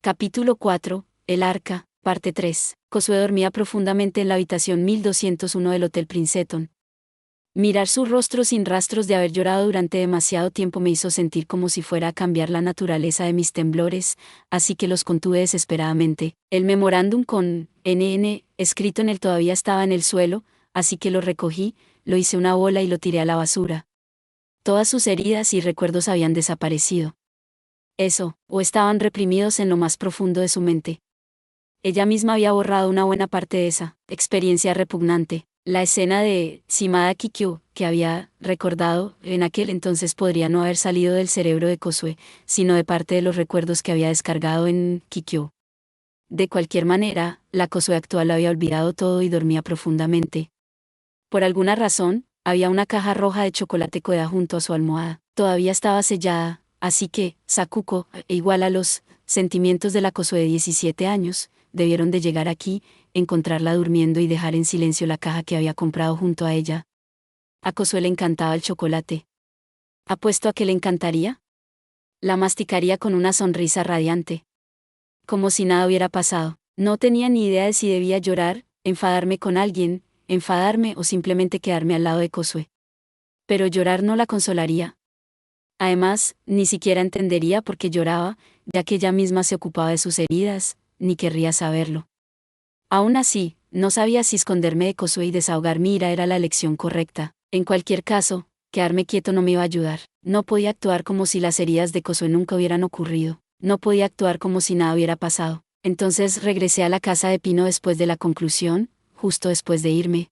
Capítulo 4, El Arca, parte 3. Josué dormía profundamente en la habitación 1201 del Hotel Princeton. Mirar su rostro sin rastros de haber llorado durante demasiado tiempo me hizo sentir como si fuera a cambiar la naturaleza de mis temblores, así que los contuve desesperadamente. El memorándum con NN, escrito en él todavía estaba en el suelo, así que lo recogí, lo hice una bola y lo tiré a la basura. Todas sus heridas y recuerdos habían desaparecido. Eso, o estaban reprimidos en lo más profundo de su mente. Ella misma había borrado una buena parte de esa experiencia repugnante. La escena de Shimada Kikyo, que había recordado, en aquel entonces podría no haber salido del cerebro de Josué, sino de parte de los recuerdos que había descargado en Kikyo. De cualquier manera, la Josué actual había olvidado todo y dormía profundamente. Por alguna razón, había una caja roja de chocolate Koda junto a su almohada. Todavía estaba sellada, así que, Sakuko, igual a los sentimientos de la Josué de 17 años, debieron de llegar aquí, encontrarla durmiendo y dejar en silencio la caja que había comprado junto a ella. A Josué le encantaba el chocolate. ¿Apuesto a que le encantaría? La masticaría con una sonrisa radiante. Como si nada hubiera pasado. No tenía ni idea de si debía llorar, enfadarme con alguien, enfadarme o simplemente quedarme al lado de Josué. Pero llorar no la consolaría. Además, ni siquiera entendería por qué lloraba, ya que ella misma se ocupaba de sus heridas, ni querría saberlo. Aún así, no sabía si esconderme de Josué y desahogar mi ira era la elección correcta. En cualquier caso, quedarme quieto no me iba a ayudar. No podía actuar como si las heridas de Josué nunca hubieran ocurrido. No podía actuar como si nada hubiera pasado. Entonces regresé a la casa de Pino después de la conclusión, justo después de irme.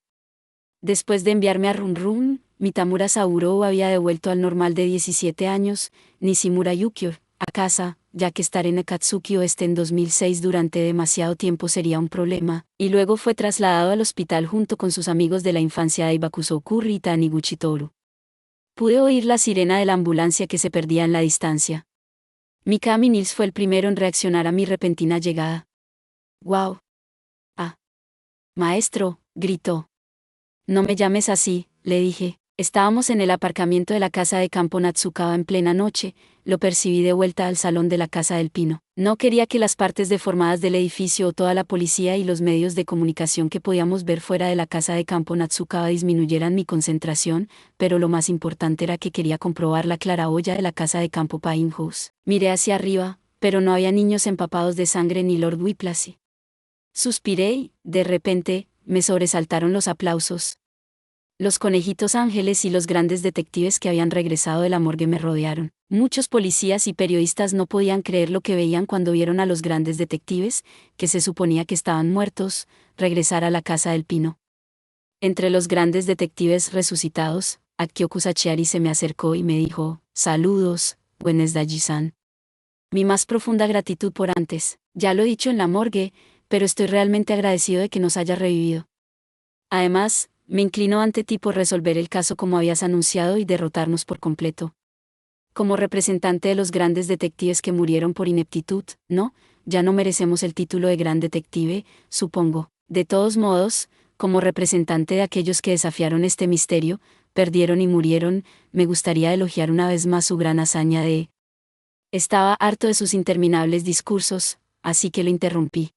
Después de enviarme a Run Run, Mitamura Saburou había devuelto al normal de 17 años, Nishimura Yukio, a casa, ya que estar en Akatsuki Oeste en 2006 durante demasiado tiempo sería un problema, y luego fue trasladado al hospital junto con sus amigos de la infancia Daibakusoku y Taniguchi Toru. Pude oír la sirena de la ambulancia que se perdía en la distancia. Mikami Nils fue el primero en reaccionar a mi repentina llegada. ¡Wow! ¡Ah! Maestro, gritó. No me llames así, le dije. Estábamos en el aparcamiento de la casa de campo Natsukawa en plena noche, lo percibí de vuelta al salón de la casa del Pino. No quería que las partes deformadas del edificio o toda la policía y los medios de comunicación que podíamos ver fuera de la casa de campo Natsukawa disminuyeran mi concentración, pero lo más importante era que quería comprobar la claraboya de la casa de campo Pine House. Miré hacia arriba, pero no había niños empapados de sangre ni Lord Whiplash. Suspiré y, de repente, me sobresaltaron los aplausos. Los conejitos ángeles y los grandes detectives que habían regresado de la morgue me rodearon. Muchos policías y periodistas no podían creer lo que veían cuando vieron a los grandes detectives, que se suponía que estaban muertos, regresar a la casa del Pino. Entre los grandes detectives resucitados, Akio Kusachiari se me acercó y me dijo, «Saludos, Wednesday-san. Mi más profunda gratitud por antes, ya lo he dicho en la morgue, pero estoy realmente agradecido de que nos haya revivido. Además, me inclino ante ti por resolver el caso como habías anunciado y derrotarnos por completo. Como representante de los grandes detectives que murieron por ineptitud, no, ya no merecemos el título de gran detective, supongo. De todos modos, como representante de aquellos que desafiaron este misterio, perdieron y murieron, me gustaría elogiar una vez más su gran hazaña de... Estaba harto de sus interminables discursos, así que lo interrumpí.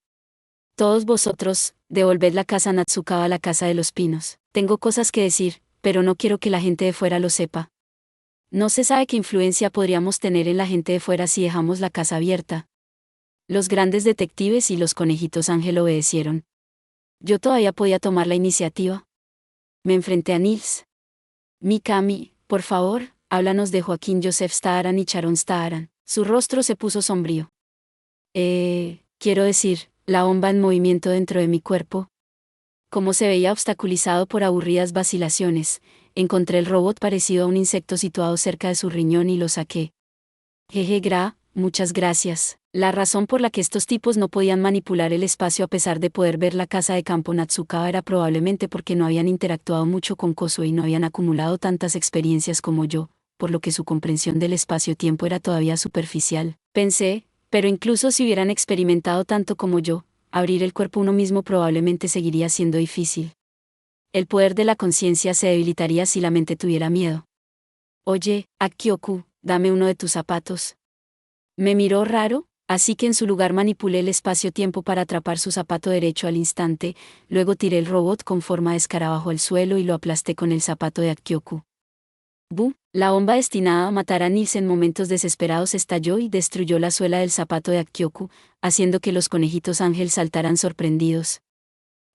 Todos vosotros, devolved la casa Natsukawa a la casa de los pinos. Tengo cosas que decir, pero no quiero que la gente de fuera lo sepa. No se sabe qué influencia podríamos tener en la gente de fuera si dejamos la casa abierta. Los grandes detectives y los conejitos ángel obedecieron. Yo todavía podía tomar la iniciativa. Me enfrenté a Nils. Mikami, por favor, háblanos de Joaquín Joseph Staharan y Sharon Staharan. Su rostro se puso sombrío. Quiero decir, la bomba en movimiento dentro de mi cuerpo. Como se veía obstaculizado por aburridas vacilaciones, encontré el robot parecido a un insecto situado cerca de su riñón y lo saqué. Muchas gracias. La razón por la que estos tipos no podían manipular el espacio a pesar de poder ver la casa de campo Natsukawa era probablemente porque no habían interactuado mucho con Kosuke y no habían acumulado tantas experiencias como yo, por lo que su comprensión del espacio-tiempo era todavía superficial. Pensé, pero incluso si hubieran experimentado tanto como yo, abrir el cuerpo uno mismo probablemente seguiría siendo difícil. El poder de la conciencia se debilitaría si la mente tuviera miedo. Oye, Akioku, dame uno de tus zapatos. Me miró raro, Así que en su lugar manipulé el espacio-tiempo para atrapar su zapato derecho al instante, luego tiré el robot con forma de escarabajo al suelo y lo aplasté con el zapato de Akkyoku. ¡Bu! La bomba destinada a matar a Nils en momentos desesperados estalló y destruyó la suela del zapato de Akkyoku, haciendo que los conejitos ángel saltaran sorprendidos.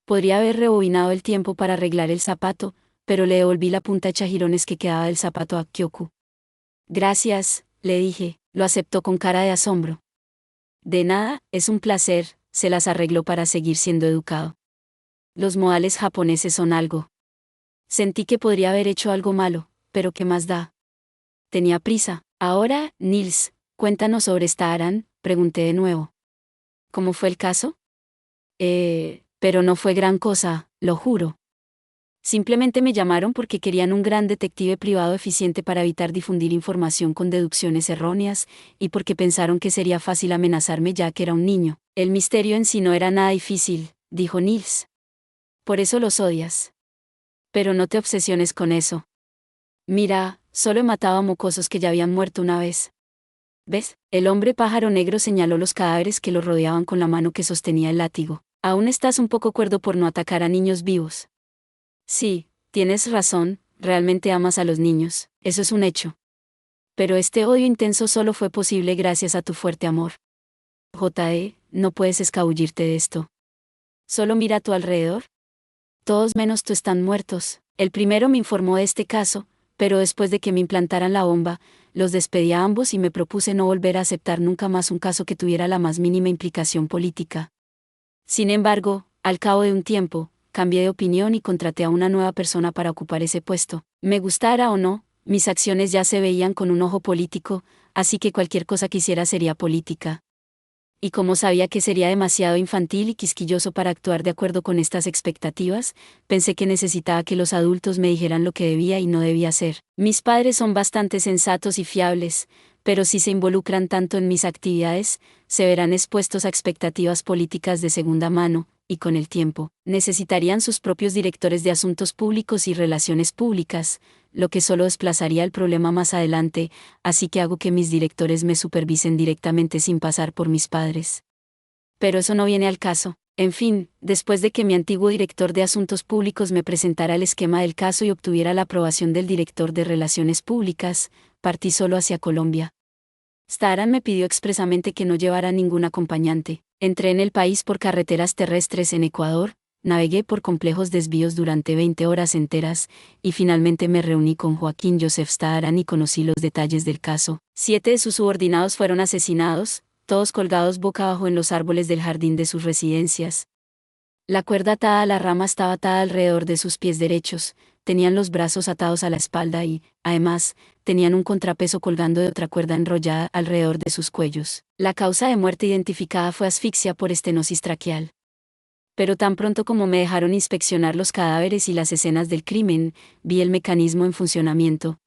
Podría haber rebobinado el tiempo para arreglar el zapato, pero le devolví la punta hecha jirones que quedaba del zapato a Akkyoku. Gracias, le dije, lo aceptó con cara de asombro. De nada, es un placer, se las arregló para seguir siendo educado. Los modales japoneses son algo. Sentí que podría haber hecho algo malo, pero ¿qué más da? Tenía prisa. Ahora, Nils, cuéntanos sobre Staaran, pregunté de nuevo. ¿Cómo fue el caso? Pero no fue gran cosa, lo juro. Simplemente me llamaron porque querían un gran detective privado eficiente para evitar difundir información con deducciones erróneas, y porque pensaron que sería fácil amenazarme ya que era un niño. El misterio en sí no era nada difícil, dijo Nils. Por eso los odias. Pero no te obsesiones con eso. Mira, solo he matado a mocosos que ya habían muerto una vez. ¿Ves? El hombre pájaro negro señaló los cadáveres que lo rodeaban con la mano que sostenía el látigo. Aún estás un poco cuerdo por no atacar a niños vivos. Sí, tienes razón, realmente amas a los niños, eso es un hecho. Pero este odio intenso solo fue posible gracias a tu fuerte amor. No puedes escabullirte de esto. Solo mira a tu alrededor. Todos menos tú están muertos. El primero me informó de este caso, pero después de que me implantaran la bomba, los despedí a ambos y me propuse no volver a aceptar nunca más un caso que tuviera la más mínima implicación política. Sin embargo, al cabo de un tiempo, cambié de opinión y contraté a una nueva persona para ocupar ese puesto. Me gustara o no, mis acciones ya se veían con un ojo político, así que cualquier cosa que hiciera sería política. Y como sabía que sería demasiado infantil y quisquilloso para actuar de acuerdo con estas expectativas, pensé que necesitaba que los adultos me dijeran lo que debía y no debía hacer. Mis padres son bastante sensatos y fiables, pero si se involucran tanto en mis actividades, se verán expuestos a expectativas políticas de segunda mano, y con el tiempo, necesitarían sus propios directores de asuntos públicos y relaciones públicas, lo que solo desplazaría el problema más adelante, así que hago que mis directores me supervisen directamente sin pasar por mis padres. Pero eso no viene al caso. En fin, después de que mi antiguo director de asuntos públicos me presentara el esquema del caso y obtuviera la aprobación del director de relaciones públicas, partí solo hacia Colombia. Staaran me pidió expresamente que no llevara ningún acompañante. Entré en el país por carreteras terrestres en Ecuador, navegué por complejos desvíos durante 20 horas enteras, y finalmente me reuní con Joaquín Joseph Staaran y conocí los detalles del caso. 7 de sus subordinados fueron asesinados, todos colgados boca abajo en los árboles del jardín de sus residencias. La cuerda atada a la rama estaba atada alrededor de sus pies derechos, tenían los brazos atados a la espalda y, además, tenían un contrapeso colgando de otra cuerda enrollada alrededor de sus cuellos. La causa de muerte identificada fue asfixia por estenosis traqueal. Pero tan pronto como me dejaron inspeccionar los cadáveres y las escenas del crimen, vi el mecanismo en funcionamiento.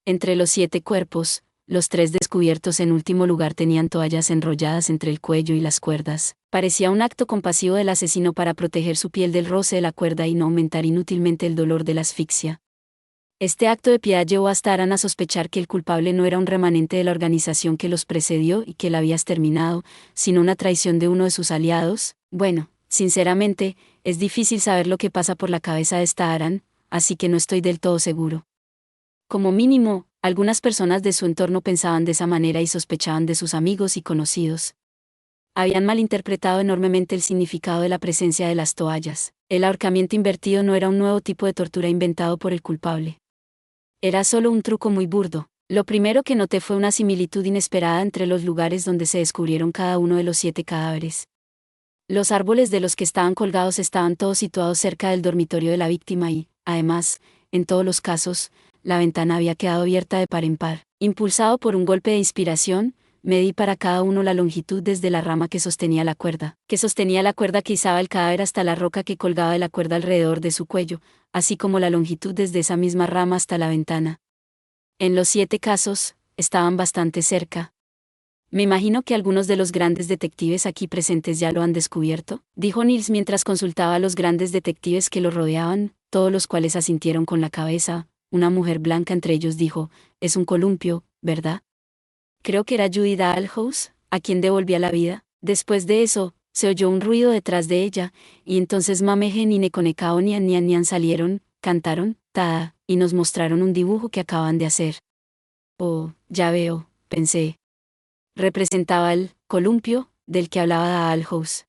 Entre los 7 cuerpos, los 3 descubiertos en último lugar tenían toallas enrolladas entre el cuello y las cuerdas. Parecía un acto compasivo del asesino para proteger su piel del roce de la cuerda y no aumentar inútilmente el dolor de la asfixia. Este acto de piedad llevó a Staaran a sospechar que el culpable no era un remanente de la organización que los precedió y que la había exterminado, sino una traición de uno de sus aliados. Bueno, sinceramente, es difícil saber lo que pasa por la cabeza de Staaran, así que no estoy del todo seguro. Como mínimo, algunas personas de su entorno pensaban de esa manera y sospechaban de sus amigos y conocidos. Habían malinterpretado enormemente el significado de la presencia de las toallas. El ahorcamiento invertido no era un nuevo tipo de tortura inventado por el culpable. Era solo un truco muy burdo. Lo primero que noté fue una similitud inesperada entre los lugares donde se descubrieron cada uno de los 7 cadáveres. Los árboles de los que estaban colgados estaban todos situados cerca del dormitorio de la víctima y, además, en todos los casos, la ventana había quedado abierta de par en par. Impulsado por un golpe de inspiración, medí para cada uno la longitud desde la rama que sostenía la cuerda que izaba el cadáver hasta la roca que colgaba de la cuerda alrededor de su cuello, así como la longitud desde esa misma rama hasta la ventana. En los 7 casos, estaban bastante cerca. Me imagino que algunos de los grandes detectives aquí presentes ya lo han descubierto, dijo Nils mientras consultaba a los grandes detectives que lo rodeaban, todos los cuales asintieron con la cabeza. Una mujer blanca entre ellos dijo, es un columpio, ¿verdad? Creo que era Judy Dalhouse, ¿A quién devolvía la vida? Después de eso, se oyó un ruido detrás de ella, y entonces Mamegen y Nekonekao Nian salieron, cantaron, tada, y nos mostraron un dibujo que acaban de hacer. Oh, ya veo, pensé. Representaba el columpio, del que hablaba Dalhouse.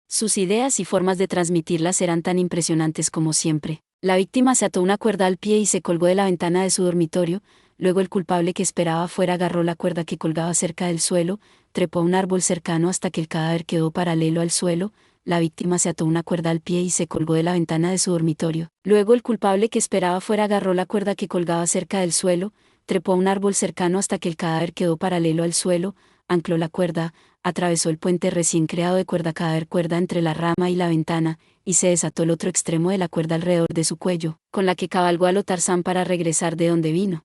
Sus ideas y formas de transmitirlas eran tan impresionantes como siempre. La víctima se ató una cuerda al pie y se colgó de la ventana de su dormitorio, luego el culpable que esperaba afuera agarró la cuerda que colgaba cerca del suelo, trepó a un árbol cercano hasta que el cadáver quedó paralelo al suelo, la víctima se ató una cuerda al pie y se colgó de la ventana de su dormitorio. Luego el culpable que esperaba afuera agarró la cuerda que colgaba cerca del suelo, trepó a un árbol cercano hasta que el cadáver quedó paralelo al suelo, ancló la cuerda, atravesó el puente recién creado de cuerda cadáver cuerda entre la rama y la ventana, y se desató el otro extremo de la cuerda alrededor de su cuello, con la que cabalgó a lo Tarzán para regresar de donde vino.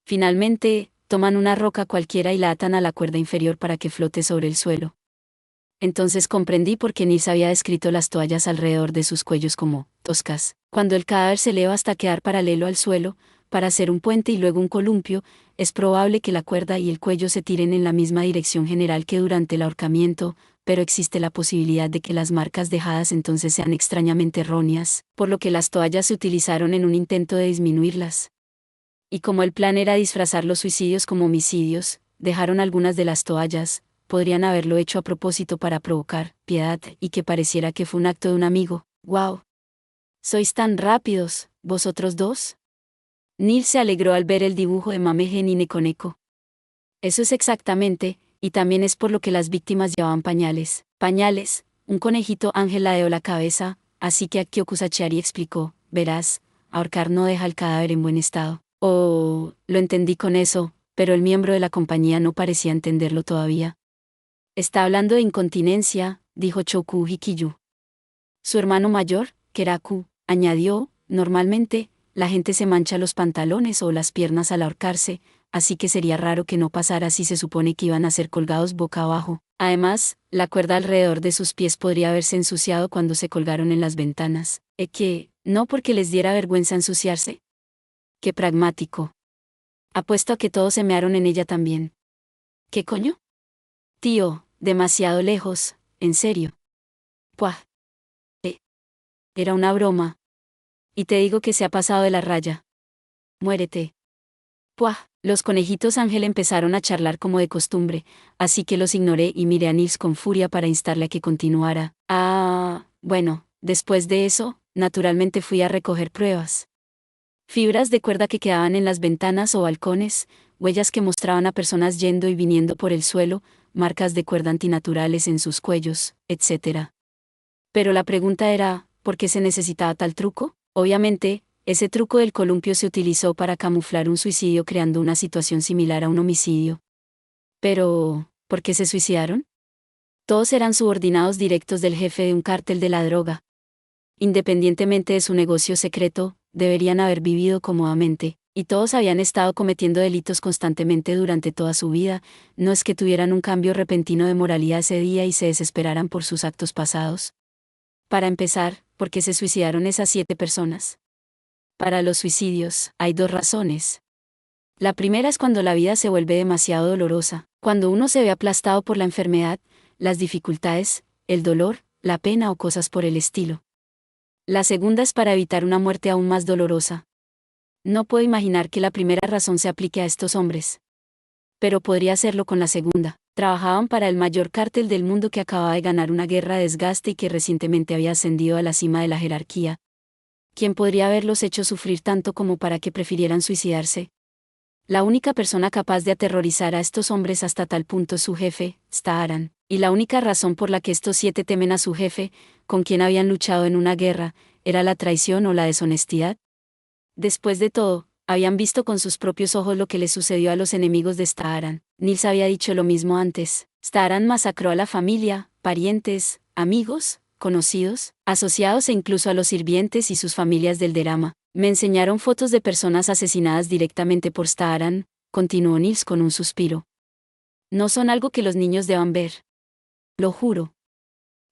Finalmente, toman una roca cualquiera y la atan a la cuerda inferior para que flote sobre el suelo. Entonces comprendí por qué Nils había descrito las toallas alrededor de sus cuellos como toscas. Cuando el cadáver se eleva hasta quedar paralelo al suelo, para hacer un puente y luego un columpio, es probable que la cuerda y el cuello se tiren en la misma dirección general que durante el ahorcamiento, pero existe la posibilidad de que las marcas dejadas entonces sean extrañamente erróneas, por lo que las toallas se utilizaron en un intento de disminuirlas. Y como el plan era disfrazar los suicidios como homicidios, dejaron algunas de las toallas, podrían haberlo hecho a propósito para provocar piedad y que pareciera que fue un acto de un amigo. ¡Wow! ¿Sois tan rápidos, vosotros dos? Nils se alegró al ver el dibujo de Mamegen y Nekoneko. Eso es exactamente, y también es por lo que las víctimas llevaban pañales. Pañales, un conejito Ángel ladeó la cabeza, así que Akio Kusachari explicó, verás, ahorcar no deja el cadáver en buen estado. Oh, lo entendí con eso, pero el miembro de la compañía no parecía entenderlo todavía. Está hablando de incontinencia, dijo Choku Hikiyu. Su hermano mayor, Keraku, añadió, normalmente, la gente se mancha los pantalones o las piernas al ahorcarse, así que sería raro que no pasara si se supone que iban a ser colgados boca abajo. Además, la cuerda alrededor de sus pies podría haberse ensuciado cuando se colgaron en las ventanas. ¿Que no porque les diera vergüenza ensuciarse? ¡Qué pragmático! Apuesto a que todos se mearon en ella también. ¿Qué coño? Tío, demasiado lejos, en serio. Puah. Era una broma. Y te digo que se ha pasado de la raya. Muérete. Puah. Los conejitos Ángel empezaron a charlar como de costumbre, así que los ignoré y miré a Nils con furia para instarle a que continuara. Bueno, después de eso, naturalmente fui a recoger pruebas. Fibras de cuerda que quedaban en las ventanas o balcones, huellas que mostraban a personas yendo y viniendo por el suelo, marcas de cuerda antinaturales en sus cuellos, etc. Pero la pregunta era, ¿por qué se necesitaba tal truco? Obviamente, ese truco del columpio se utilizó para camuflar un suicidio creando una situación similar a un homicidio. Pero, ¿por qué se suicidaron? Todos eran subordinados directos del jefe de un cártel de la droga. Independientemente de su negocio secreto, deberían haber vivido cómodamente, y todos habían estado cometiendo delitos constantemente durante toda su vida, no es que tuvieran un cambio repentino de moralidad ese día y se desesperaran por sus actos pasados. Para empezar, ¿por qué se suicidaron esas 7 personas? Para los suicidios, hay 2 razones. La primera es cuando la vida se vuelve demasiado dolorosa, cuando uno se ve aplastado por la enfermedad, las dificultades, el dolor, la pena o cosas por el estilo. La segunda es para evitar una muerte aún más dolorosa. No puedo imaginar que la primera razón se aplique a estos hombres. Pero podría hacerlo con la segunda. Trabajaban para el mayor cártel del mundo que acababa de ganar una guerra de desgaste y que recientemente había ascendido a la cima de la jerarquía. ¿Quién podría haberlos hecho sufrir tanto como para que prefirieran suicidarse? La única persona capaz de aterrorizar a estos hombres hasta tal punto es su jefe, Staaran, y la única razón por la que estos 7 temen a su jefe, con quien habían luchado en una guerra, era la traición o la deshonestidad. Después de todo, habían visto con sus propios ojos lo que le sucedió a los enemigos de Staaran. Nils había dicho lo mismo antes. Staaran masacró a la familia, parientes, amigos, conocidos, asociados e incluso a los sirvientes y sus familias del Derama. Me enseñaron fotos de personas asesinadas directamente por Staaran, continuó Nils con un suspiro. No son algo que los niños deban ver. Lo juro.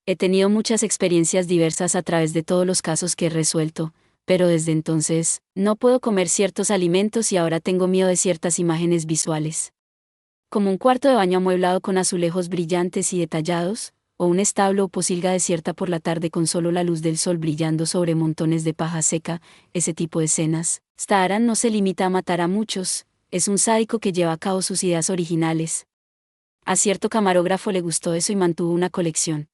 He tenido muchas experiencias diversas a través de todos los casos que he resuelto, pero desde entonces, no puedo comer ciertos alimentos y ahora tengo miedo de ciertas imágenes visuales. como un cuarto de baño amueblado con azulejos brillantes y detallados, o un establo o posilga desierta por la tarde con solo la luz del sol brillando sobre montones de paja seca, ese tipo de escenas. Staharan no se limita a matar a muchos, es un sádico que lleva a cabo sus ideas originales. A cierto camarógrafo le gustó eso y mantuvo una colección.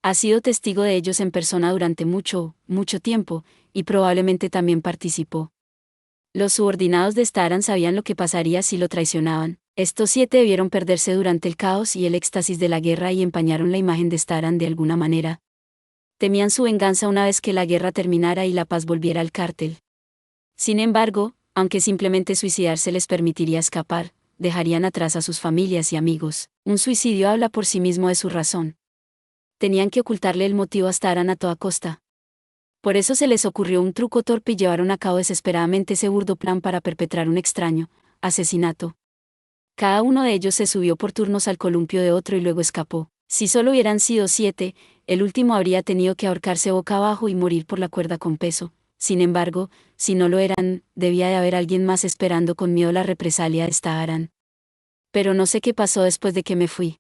Ha sido testigo de ellos en persona durante mucho, mucho tiempo, y probablemente también participó. Los subordinados de Staharan sabían lo que pasaría si lo traicionaban. Estos 7 debieron perderse durante el caos y el éxtasis de la guerra y empañaron la imagen de Staharan de alguna manera. Temían su venganza una vez que la guerra terminara y la paz volviera al cártel. Sin embargo, aunque simplemente suicidarse les permitiría escapar, dejarían atrás a sus familias y amigos. Un suicidio habla por sí mismo de su razón. Tenían que ocultarle el motivo a Staharan a toda costa. Por eso se les ocurrió un truco torpe y llevaron a cabo desesperadamente ese burdo plan para perpetrar un extraño asesinato. Cada uno de ellos se subió por turnos al columpio de otro y luego escapó. Si solo hubieran sido 7, el último habría tenido que ahorcarse boca abajo y morir por la cuerda con peso. Sin embargo, si no lo eran, debía de haber alguien más esperando con miedo la represalia de Staharan. Pero no sé qué pasó después de que me fui.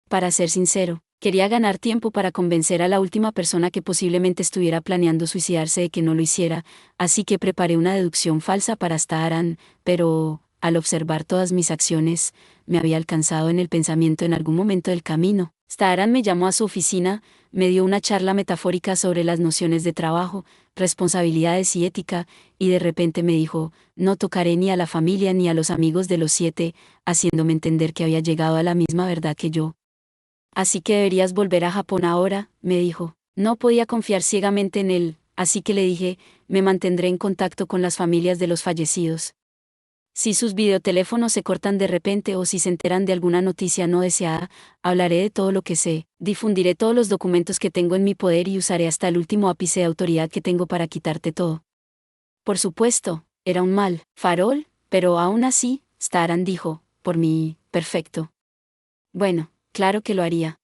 Para ser sincero, quería ganar tiempo para convencer a la última persona que posiblemente estuviera planeando suicidarse de que no lo hiciera, así que preparé una deducción falsa para Staharan, pero, al observar todas mis acciones, me había alcanzado en el pensamiento en algún momento del camino. Staharan me llamó a su oficina, me dio una charla metafórica sobre las nociones de trabajo, responsabilidades y ética, y de repente me dijo, no tocaré ni a la familia ni a los amigos de los 7, haciéndome entender que había llegado a la misma verdad que yo. Así que deberías volver a Japón ahora, me dijo. No podía confiar ciegamente en él, así que le dije, me mantendré en contacto con las familias de los fallecidos. Si sus videoteléfonos se cortan de repente o si se enteran de alguna noticia no deseada, hablaré de todo lo que sé, difundiré todos los documentos que tengo en mi poder y usaré hasta el último ápice de autoridad que tengo para quitarte todo. Por supuesto, era un mal farol, pero aún así, Staharan dijo, por mí, perfecto. Bueno, claro que lo haría.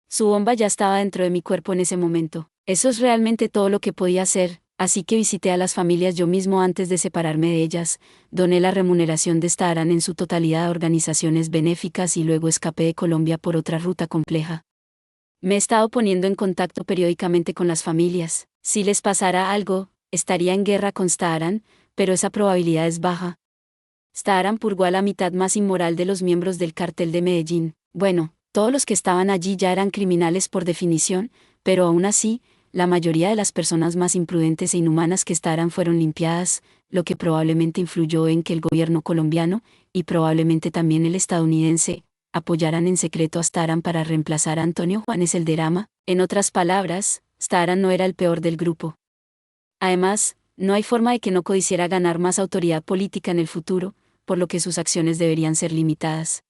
Su bomba ya estaba dentro de mi cuerpo en ese momento. Eso es realmente todo lo que podía hacer, así que visité a las familias yo mismo antes de separarme de ellas, doné la remuneración de Staharan en su totalidad a organizaciones benéficas y luego escapé de Colombia por otra ruta compleja. Me he estado poniendo en contacto periódicamente con las familias. Si les pasara algo, estaría en guerra con Staharan, pero esa probabilidad es baja. Staharan purgó a la mitad más inmoral de los miembros del cártel de Medellín. Bueno, todos los que estaban allí ya eran criminales por definición, pero aún así, la mayoría de las personas más imprudentes e inhumanas que Staharan fueron limpiadas, lo que probablemente influyó en que el gobierno colombiano, y probablemente también el estadounidense, apoyaran en secreto a Staharan para reemplazar a Antonio Juanes Elderama. En otras palabras, Staharan no era el peor del grupo. Además, no hay forma de que no codiciara ganar más autoridad política en el futuro, por lo que sus acciones deberían ser limitadas.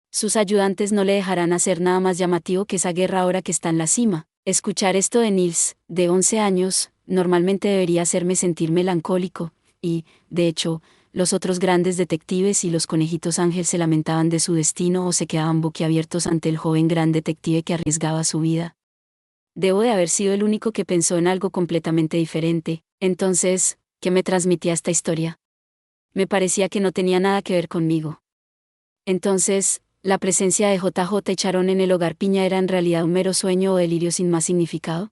Sus ayudantes no le dejarán hacer nada más llamativo que esa guerra ahora que está en la cima. Escuchar esto de Nils, de 11 años, normalmente debería hacerme sentir melancólico, y, de hecho, los otros grandes detectives y los conejitos Ángel se lamentaban de su destino o se quedaban boquiabiertos ante el joven gran detective que arriesgaba su vida. Debo de haber sido el único que pensó en algo completamente diferente. Entonces, ¿qué me transmitía esta historia? Me parecía que no tenía nada que ver conmigo. Entonces, ¿la presencia de JJ y Charón en el hogar Piña era en realidad un mero sueño o delirio sin más significado?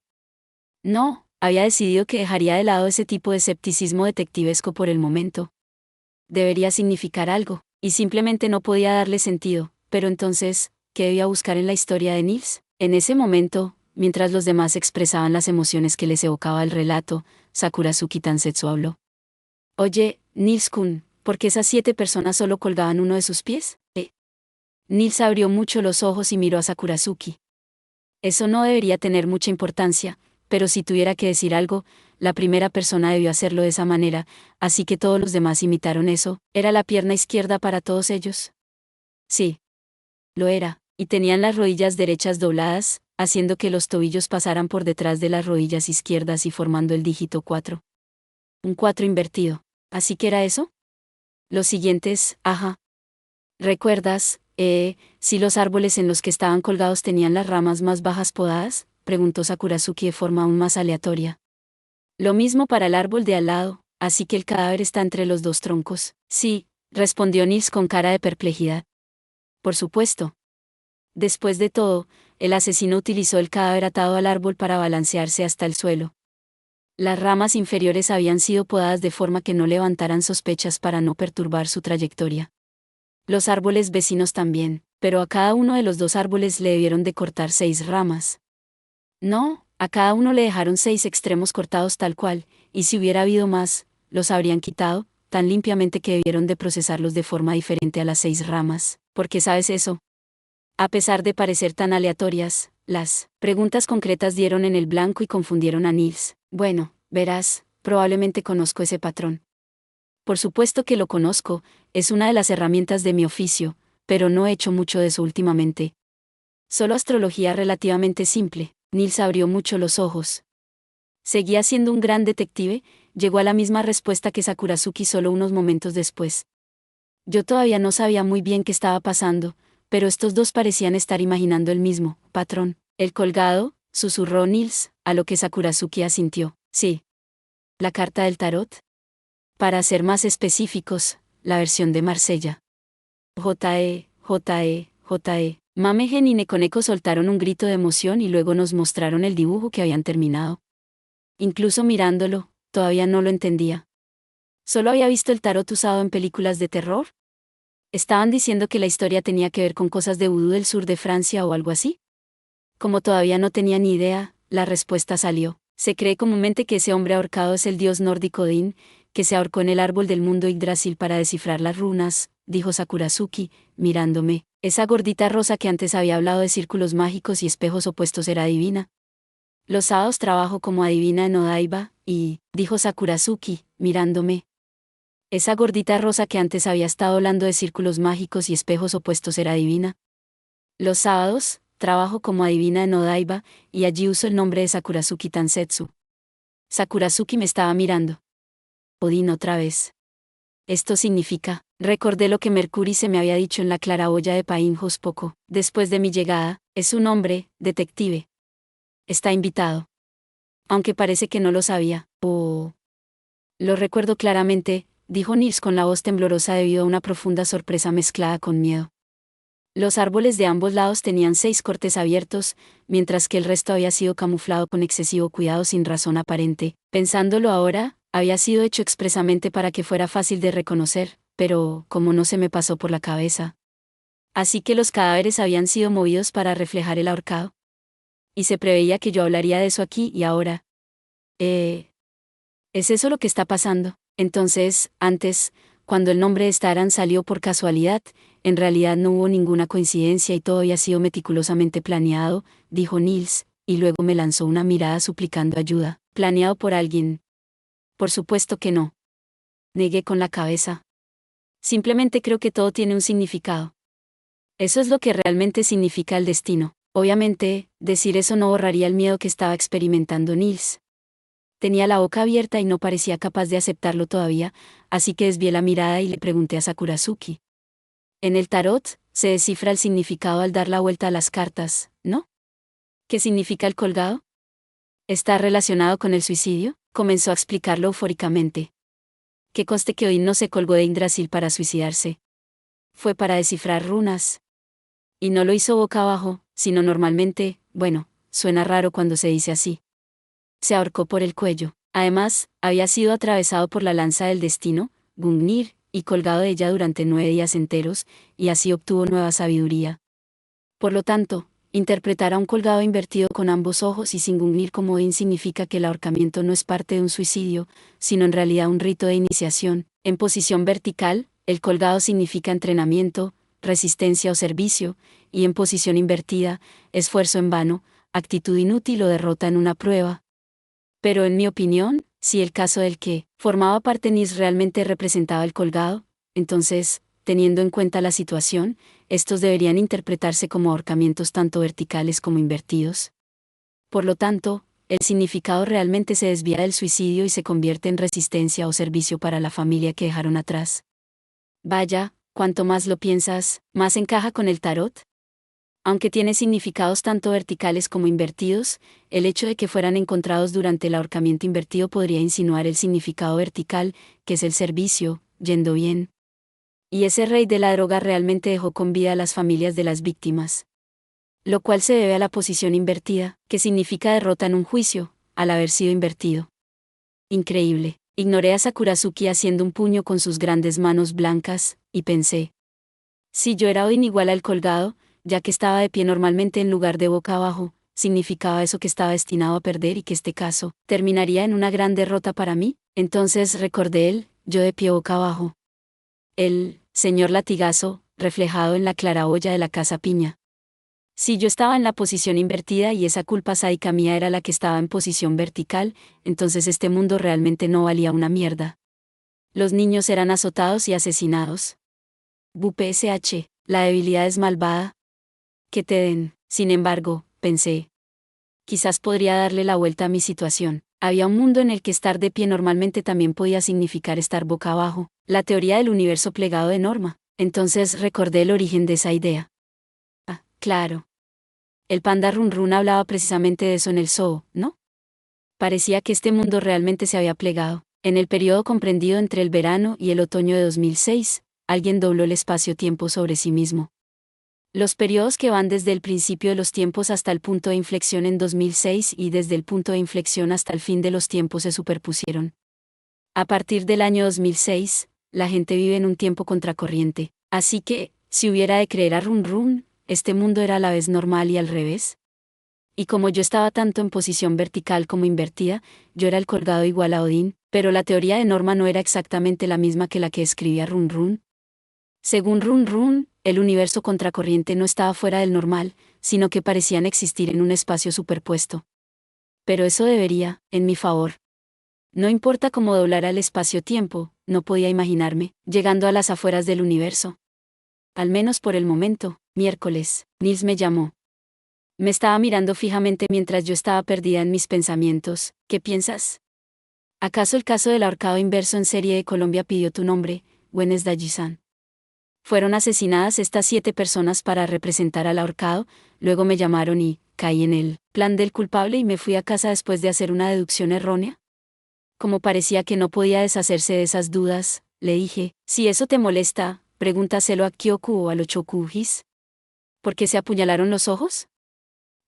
No, había decidido que dejaría de lado ese tipo de escepticismo detectivesco por el momento. Debería significar algo, y simplemente no podía darle sentido, pero entonces, ¿qué debía buscar en la historia de Nils? En ese momento, mientras los demás expresaban las emociones que les evocaba el relato, Sakurazuki Tansetsu habló. Oye, Nils-kun, ¿por qué esas 7 personas solo colgaban uno de sus pies? Nils abrió mucho los ojos y miró a Sakurazuki. Eso no debería tener mucha importancia, pero si tuviera que decir algo, la primera persona debió hacerlo de esa manera, así que todos los demás imitaron eso. ¿Era la pierna izquierda para todos ellos? Sí. Lo era, y tenían las rodillas derechas dobladas, haciendo que los tobillos pasaran por detrás de las rodillas izquierdas y formando el dígito 4. Un 4 invertido. ¿Así que era eso? Los siguientes, ajá. ¿Recuerdas, si los árboles en los que estaban colgados tenían las ramas más bajas podadas? Preguntó Sakurazuki de forma aún más aleatoria. Lo mismo para el árbol de al lado, así que el cadáver está entre los 2 troncos. Sí, respondió Nils con cara de perplejidad. Por supuesto. Después de todo, el asesino utilizó el cadáver atado al árbol para balancearse hasta el suelo. Las ramas inferiores habían sido podadas de forma que no levantaran sospechas para no perturbar su trayectoria. Los árboles vecinos también, pero a cada uno de los dos árboles le debieron de cortar 6 ramas. No, a cada uno le dejaron 6 extremos cortados tal cual, y si hubiera habido más, los habrían quitado, tan limpiamente que debieron de procesarlos de forma diferente a las 6 ramas. ¿Por qué sabes eso? A pesar de parecer tan aleatorias, las preguntas concretas dieron en el blanco y confundieron a Niels. Bueno, verás, probablemente conozco ese patrón. Por supuesto que lo conozco, es una de las herramientas de mi oficio, pero no he hecho mucho de eso últimamente. Solo astrología relativamente simple. Niels abrió mucho los ojos. Seguía siendo un gran detective, llegó a la misma respuesta que Sakurazuki solo unos momentos después. Yo todavía no sabía muy bien qué estaba pasando, pero estos dos parecían estar imaginando el mismo patrón. El colgado, susurró Niels, a lo que Sakurazuki asintió. Sí. ¿La carta del tarot? Para ser más específicos, la versión de Marsella. J.E. Mamegen y Nekoneko soltaron un grito de emoción y luego nos mostraron el dibujo que habían terminado. Incluso mirándolo, todavía no lo entendía. ¿Solo había visto el tarot usado en películas de terror? ¿Estaban diciendo que la historia tenía que ver con cosas de vudú del sur de Francia o algo así? Como todavía no tenía ni idea, la respuesta salió. Se cree comúnmente que ese hombre ahorcado es el dios nórdico Odín, que se ahorcó en el árbol del mundo Yggdrasil para descifrar las runas, dijo Sakurazuki, mirándome. Esa gordita rosa que antes había hablado de círculos mágicos y espejos opuestos era adivina. Los sábados trabajo como adivina en Odaiba, dijo Sakurazuki, mirándome. Esa gordita rosa que antes había estado hablando de círculos mágicos y espejos opuestos era adivina. Los sábados, trabajo como adivina en Odaiba, y allí uso el nombre de Sakurazuki Tansetsu. Sakurazuki me estaba mirando. Odín otra vez. Esto significa, recordé lo que Mercury se me había dicho en la claraboya de Painjos poco después de mi llegada, es un hombre, detective. Está invitado. Aunque parece que no lo sabía. Oh. Lo recuerdo claramente, dijo Nils con la voz temblorosa debido a una profunda sorpresa mezclada con miedo. Los árboles de ambos lados tenían 6 cortes abiertos, mientras que el resto había sido camuflado con excesivo cuidado sin razón aparente. Pensándolo ahora, había sido hecho expresamente para que fuera fácil de reconocer, pero, como no se me pasó por la cabeza. Así que los cadáveres habían sido movidos para reflejar el ahorcado. Y se preveía que yo hablaría de eso aquí y ahora. ¿Es eso lo que está pasando? Entonces, antes, cuando el nombre de Staran salió por casualidad, en realidad no hubo ninguna coincidencia y todo había sido meticulosamente planeado, dijo Nils, y luego me lanzó una mirada suplicando ayuda. ¿Planeado por alguien? Por supuesto que no. Negué con la cabeza. Simplemente creo que todo tiene un significado. Eso es lo que realmente significa el destino. Obviamente, decir eso no borraría el miedo que estaba experimentando Nils. Tenía la boca abierta y no parecía capaz de aceptarlo todavía, así que desvié la mirada y le pregunté a Sakurazuki. En el tarot, se descifra el significado al dar la vuelta a las cartas, ¿no? ¿Qué significa el colgado? ¿Está relacionado con el suicidio? Comenzó a explicarlo eufóricamente. Que conste que Odín no se colgó de Yggdrasil para suicidarse. Fue para descifrar runas. Y no lo hizo boca abajo, sino normalmente, bueno, suena raro cuando se dice así. Se ahorcó por el cuello. Además, había sido atravesado por la lanza del destino, Gungnir, y colgado de ella durante 9 días enteros, y así obtuvo nueva sabiduría. Por lo tanto, interpretar a un colgado invertido con ambos ojos y sin Gungnir como Odín significa que el ahorcamiento no es parte de un suicidio, sino en realidad un rito de iniciación. En posición vertical, el colgado significa entrenamiento, resistencia o servicio, y en posición invertida, esfuerzo en vano, actitud inútil o derrota en una prueba. Pero en mi opinión, si el caso del que formaba parte Nis realmente representaba el colgado, entonces, teniendo en cuenta la situación, estos deberían interpretarse como ahorcamientos tanto verticales como invertidos. Por lo tanto, el significado realmente se desvía del suicidio y se convierte en resistencia o servicio para la familia que dejaron atrás. Vaya, cuanto más lo piensas, más encaja con el tarot. Aunque tiene significados tanto verticales como invertidos, el hecho de que fueran encontrados durante el ahorcamiento invertido podría insinuar el significado vertical, que es el servicio, yendo bien. Y ese rey de la droga realmente dejó con vida a las familias de las víctimas. Lo cual se debe a la posición invertida, que significa derrota en un juicio, al haber sido invertido. Increíble. Ignoré a Sakurazuki haciendo un puño con sus grandes manos blancas, y pensé. Si yo era Odin igual al colgado, ya que estaba de pie normalmente en lugar de boca abajo, significaba eso que estaba destinado a perder y que este caso terminaría en una gran derrota para mí. Entonces recordé yo de pie boca abajo. El señor latigazo, reflejado en la claraboya de la casa Piña. Si yo estaba en la posición invertida y esa culpa sádica mía era la que estaba en posición vertical, entonces este mundo realmente no valía una mierda. Los niños eran azotados y asesinados. BUPSH, la debilidad es malvada. Que te den, sin embargo, pensé. Quizás podría darle la vuelta a mi situación. Había un mundo en el que estar de pie normalmente también podía significar estar boca abajo, la teoría del universo plegado de norma. Entonces recordé el origen de esa idea. Ah, claro. El panda Run Run hablaba precisamente de eso en el zoo, ¿no? Parecía que este mundo realmente se había plegado. En el periodo comprendido entre el verano y el otoño de 2006, alguien dobló el espacio-tiempo sobre sí mismo. Los periodos que van desde el principio de los tiempos hasta el punto de inflexión en 2006 y desde el punto de inflexión hasta el fin de los tiempos se superpusieron. A partir del año 2006, la gente vive en un tiempo contracorriente, así que, si hubiera de creer a Run Run, este mundo era a la vez normal y al revés. Y como yo estaba tanto en posición vertical como invertida, yo era el colgado igual a Odín, pero la teoría de norma no era exactamente la misma que la que escribía Run Run. Según Run Run, el universo contracorriente no estaba fuera del normal, sino que parecían existir en un espacio superpuesto. Pero eso debería, en mi favor. No importa cómo doblara el espacio-tiempo, no podía imaginarme, llegando a las afueras del universo. Al menos por el momento. Miércoles, Nils me llamó. Me estaba mirando fijamente mientras yo estaba perdida en mis pensamientos. ¿Qué piensas? ¿Acaso el caso del ahorcado inverso en serie de Colombia pidió tu nombre, Wednesday-san? Fueron asesinadas estas 7 personas para representar al ahorcado, luego me llamaron y caí en el plan del culpable y me fui a casa después de hacer una deducción errónea. Como parecía que no podía deshacerse de esas dudas, le dije, si eso te molesta, pregúntaselo a Kyoku o a los Chokugis. ¿Por qué se apuñalaron los ojos?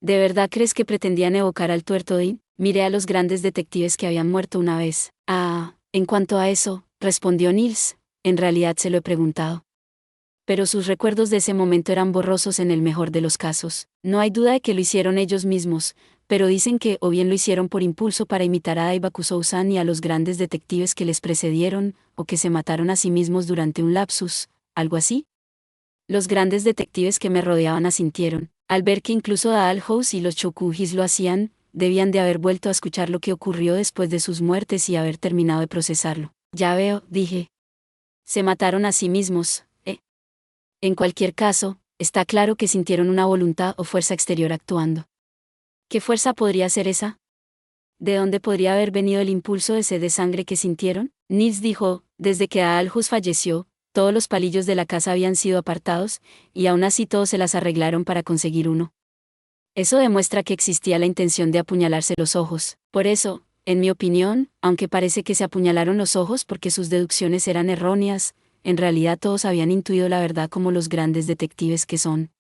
¿De verdad crees que pretendían evocar al tuerto Odin? Miré a los grandes detectives que habían muerto una vez. Ah, en cuanto a eso, respondió Nils, en realidad se lo he preguntado. Pero sus recuerdos de ese momento eran borrosos en el mejor de los casos. No hay duda de que lo hicieron ellos mismos, pero dicen que o bien lo hicieron por impulso para imitar a Daibakusou-san y a los grandes detectives que les precedieron, o que se mataron a sí mismos durante un lapsus, algo así. Los grandes detectives que me rodeaban asintieron. Al ver que incluso Dalhouse y los Chokugis lo hacían, debían de haber vuelto a escuchar lo que ocurrió después de sus muertes y haber terminado de procesarlo. Ya veo, dije. Se mataron a sí mismos, ¿eh? En cualquier caso, está claro que sintieron una voluntad o fuerza exterior actuando. ¿Qué fuerza podría ser esa? ¿De dónde podría haber venido el impulso de sed de sangre que sintieron? Nils dijo, desde que Dalhouse falleció, todos los palillos de la casa habían sido apartados, y aún así todos se las arreglaron para conseguir uno. Eso demuestra que existía la intención de apuñalarse los ojos. Por eso, en mi opinión, aunque parece que se apuñalaron los ojos porque sus deducciones eran erróneas, en realidad todos habían intuido la verdad como los grandes detectives que son.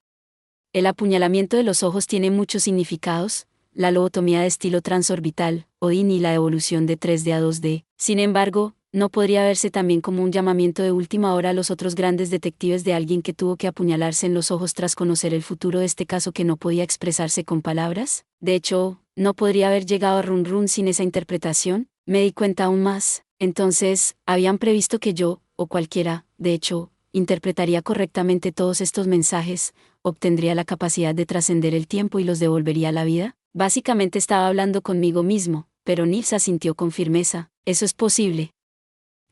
El apuñalamiento de los ojos tiene muchos significados, la lobotomía de estilo transorbital, Odin y la evolución de 3D a 2D. Sin embargo, ¿no podría verse también como un llamamiento de última hora a los otros grandes detectives de alguien que tuvo que apuñalarse en los ojos tras conocer el futuro de este caso que no podía expresarse con palabras? De hecho, ¿no podría haber llegado a Run Run sin esa interpretación? Me di cuenta aún más. Entonces, habían previsto que yo, o cualquiera, de hecho, interpretaría correctamente todos estos mensajes, obtendría la capacidad de trascender el tiempo y los devolvería a la vida. Básicamente estaba hablando conmigo mismo, pero Nils asintió con firmeza. Eso es posible.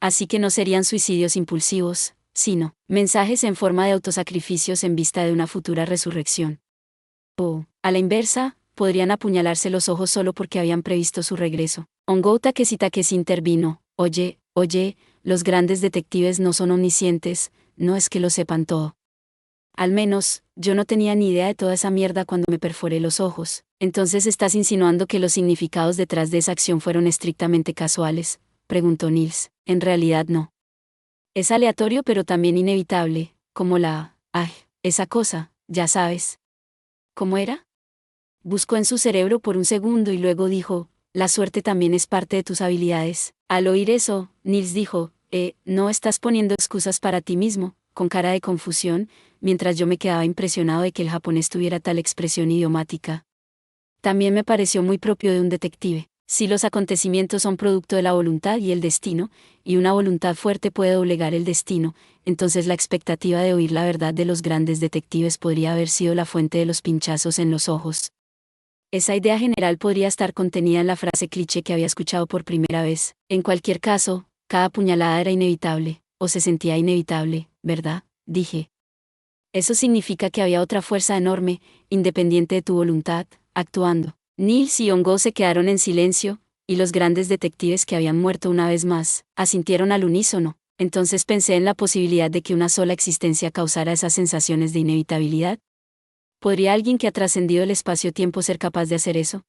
Así que no serían suicidios impulsivos, sino mensajes en forma de autosacrificios en vista de una futura resurrección. O, a la inversa, podrían apuñalarse los ojos solo porque habían previsto su regreso. Ongou Takeshi intervino. Oye, los grandes detectives no son omniscientes, no es que lo sepan todo. Al menos, yo no tenía ni idea de toda esa mierda cuando me perforé los ojos. Entonces estás insinuando que los significados detrás de esa acción fueron estrictamente casuales, preguntó Nils. En realidad no. Es aleatorio pero también inevitable, como esa cosa, ya sabes. ¿Cómo era? Buscó en su cerebro por un segundo y luego dijo, la suerte también es parte de tus habilidades. Al oír eso, Nils dijo, no estás poniendo excusas para ti mismo, con cara de confusión, mientras yo me quedaba impresionado de que el japonés tuviera tal expresión idiomática. También me pareció muy propio de un detective. Si los acontecimientos son producto de la voluntad y el destino, y una voluntad fuerte puede doblegar el destino, entonces la expectativa de oír la verdad de los grandes detectives podría haber sido la fuente de los pinchazos en los ojos. Esa idea general podría estar contenida en la frase cliché que había escuchado por primera vez. En cualquier caso, cada puñalada era inevitable, o se sentía inevitable, ¿verdad? Dije. Eso significa que había otra fuerza enorme, independiente de tu voluntad, actuando. Nils y Ongo se quedaron en silencio, y los grandes detectives que habían muerto una vez más, asintieron al unísono. Entonces pensé en la posibilidad de que una sola existencia causara esas sensaciones de inevitabilidad. ¿Podría alguien que ha trascendido el espacio-tiempo ser capaz de hacer eso?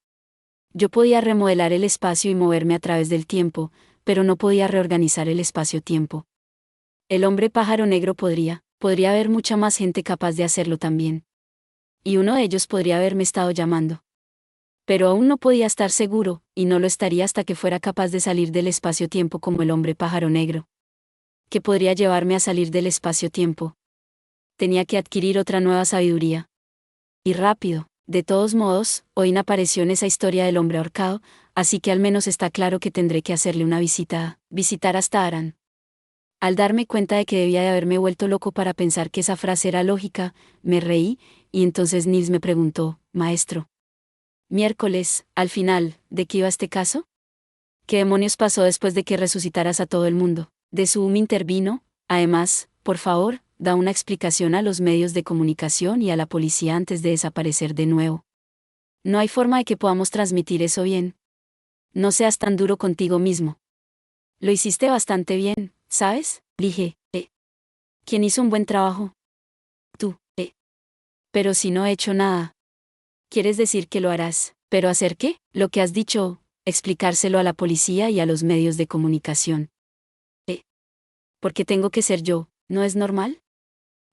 Yo podía remodelar el espacio y moverme a través del tiempo, pero no podía reorganizar el espacio-tiempo. El hombre pájaro negro podría haber mucha más gente capaz de hacerlo también. Y uno de ellos podría haberme estado llamando. Pero aún no podía estar seguro, y no lo estaría hasta que fuera capaz de salir del espacio-tiempo como el hombre pájaro negro. ¿Qué podría llevarme a salir del espacio-tiempo? Tenía que adquirir otra nueva sabiduría. Y rápido. De todos modos, Oin apareció en esa historia del hombre ahorcado, así que al menos está claro que tendré que hacerle una visitar hasta Aran. Al darme cuenta de que debía de haberme vuelto loco para pensar que esa frase era lógica, me reí, y entonces Nils me preguntó, maestro. Miércoles, al final, ¿de qué iba este caso? ¿Qué demonios pasó después de que resucitaras a todo el mundo? De Zoom intervino, además, por favor, da una explicación a los medios de comunicación y a la policía antes de desaparecer de nuevo. No hay forma de que podamos transmitir eso bien. No seas tan duro contigo mismo. Lo hiciste bastante bien, ¿sabes? Dije, ¿quién hizo un buen trabajo? Tú, Pero si no he hecho nada. Quieres decir que lo harás, ¿pero hacer qué? Lo que has dicho, explicárselo a la policía y a los medios de comunicación. Porque tengo que ser yo, ¿no es normal?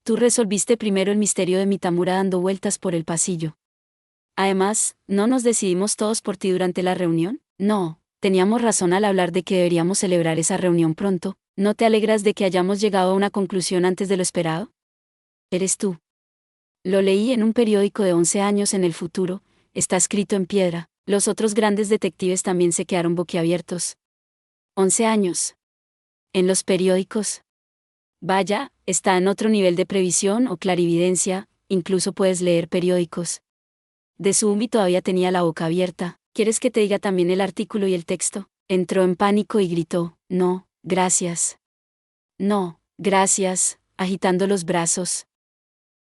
Tú resolviste primero el misterio de Mitamura dando vueltas por el pasillo. Además, ¿no nos decidimos todos por ti durante la reunión? No, teníamos razón al hablar de que deberíamos celebrar esa reunión pronto. ¿No te alegras de que hayamos llegado a una conclusión antes de lo esperado? Eres tú. Lo leí en un periódico de 11 años en el futuro, está escrito en piedra. Los otros grandes detectives también se quedaron boquiabiertos. 11 años. En los periódicos. Vaya, está en otro nivel de previsión o clarividencia, incluso puedes leer periódicos. De Zumbi todavía tenía la boca abierta. ¿Quieres que te diga también el artículo y el texto? Entró en pánico y gritó, no, gracias. No, gracias, agitando los brazos.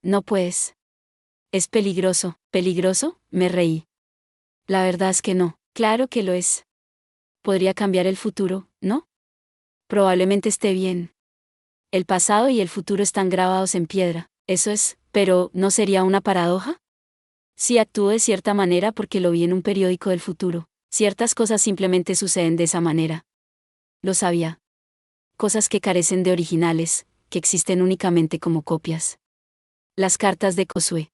No puedes. Es peligroso. ¿Peligroso? Me reí. La verdad es que no. Claro que lo es. Podría cambiar el futuro, ¿no? Probablemente esté bien. El pasado y el futuro están grabados en piedra, eso es, pero ¿no sería una paradoja? Si actúo de cierta manera porque lo vi en un periódico del futuro, ciertas cosas simplemente suceden de esa manera. Lo sabía. Cosas que carecen de originales, que existen únicamente como copias. Las cartas de Kosue.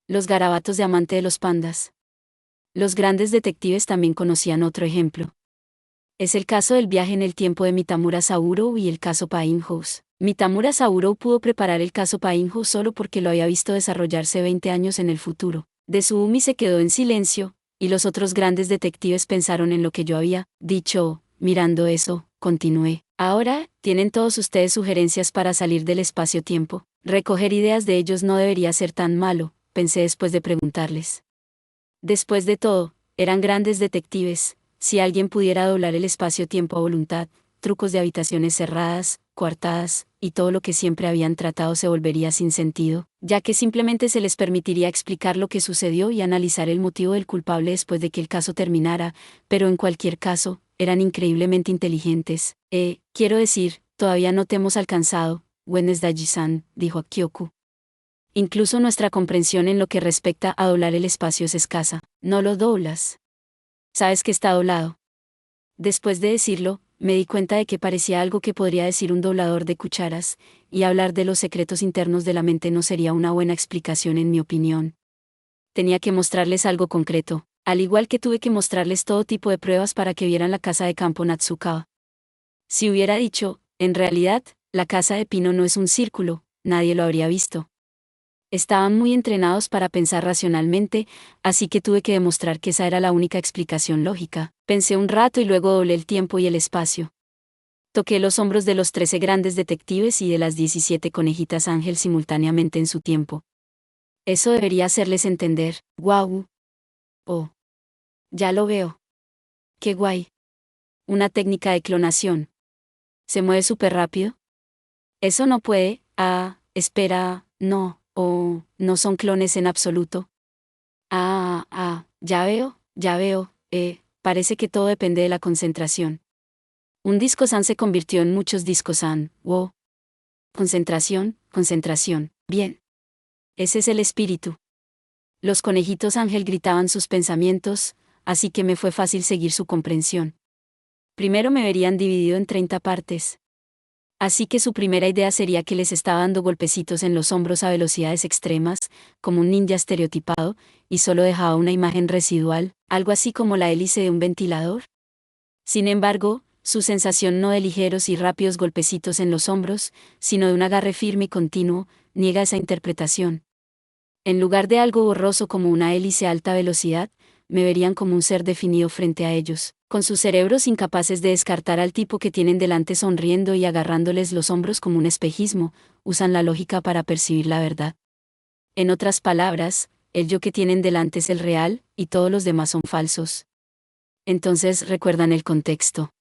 Los garabatos de amante de los pandas. Los grandes detectives también conocían otro ejemplo. Es el caso del viaje en el tiempo de Mitamura Sauro y el caso Painhouse. Mitamura Sauro pudo preparar el caso Painhouse solo porque lo había visto desarrollarse 20 años en el futuro. De Tsuumi se quedó en silencio, y los otros grandes detectives pensaron en lo que yo había dicho. Mirando eso, continué. Ahora, ¿tienen todos ustedes sugerencias para salir del espacio-tiempo? Recoger ideas de ellos no debería ser tan malo, pensé después de preguntarles. Después de todo, eran grandes detectives. Si alguien pudiera doblar el espacio-tiempo a voluntad, trucos de habitaciones cerradas, coartadas, y todo lo que siempre habían tratado se volvería sin sentido, ya que simplemente se les permitiría explicar lo que sucedió y analizar el motivo del culpable después de que el caso terminara, pero en cualquier caso, eran increíblemente inteligentes. Quiero decir, todavía no te hemos alcanzado, Wednesday-san, dijo a Kyoku. Incluso nuestra comprensión en lo que respecta a doblar el espacio es escasa. No lo doblas. Sabes que está doblado. Después de decirlo, me di cuenta de que parecía algo que podría decir un doblador de cucharas, y hablar de los secretos internos de la mente no sería una buena explicación en mi opinión. Tenía que mostrarles algo concreto, al igual que tuve que mostrarles todo tipo de pruebas para que vieran la casa de campo Natsukawa. Si hubiera dicho, en realidad, la casa de pino no es un círculo, nadie lo habría visto. Estaban muy entrenados para pensar racionalmente, así que tuve que demostrar que esa era la única explicación lógica. Pensé un rato y luego doblé el tiempo y el espacio. Toqué los hombros de los 13 grandes detectives y de las 17 conejitas ángel simultáneamente en su tiempo. Eso debería hacerles entender. ¡Guau! Oh. Ya lo veo. ¡Qué guay! Una técnica de clonación. ¿Se mueve súper rápido? Eso no puede. Espera, no. No son clones en absoluto. Ya veo. Parece que todo depende de la concentración. Un disco-san se convirtió en muchos disco-san. Wow. Concentración. Bien. Ese es el espíritu. Los conejitos ángel gritaban sus pensamientos, así que me fue fácil seguir su comprensión. Primero me verían dividido en 30 partes. Así que su primera idea sería que les estaba dando golpecitos en los hombros a velocidades extremas, como un ninja estereotipado, y solo dejaba una imagen residual, algo así como la hélice de un ventilador. Sin embargo, su sensación no de ligeros y rápidos golpecitos en los hombros, sino de un agarre firme y continuo, niega esa interpretación. En lugar de algo borroso como una hélice a alta velocidad, me verían como un ser definido frente a ellos, con sus cerebros incapaces de descartar al tipo que tienen delante sonriendo y agarrándoles los hombros como un espejismo, usan la lógica para percibir la verdad. En otras palabras, el yo que tienen delante es el real, y todos los demás son falsos. Entonces recuerdan el contexto.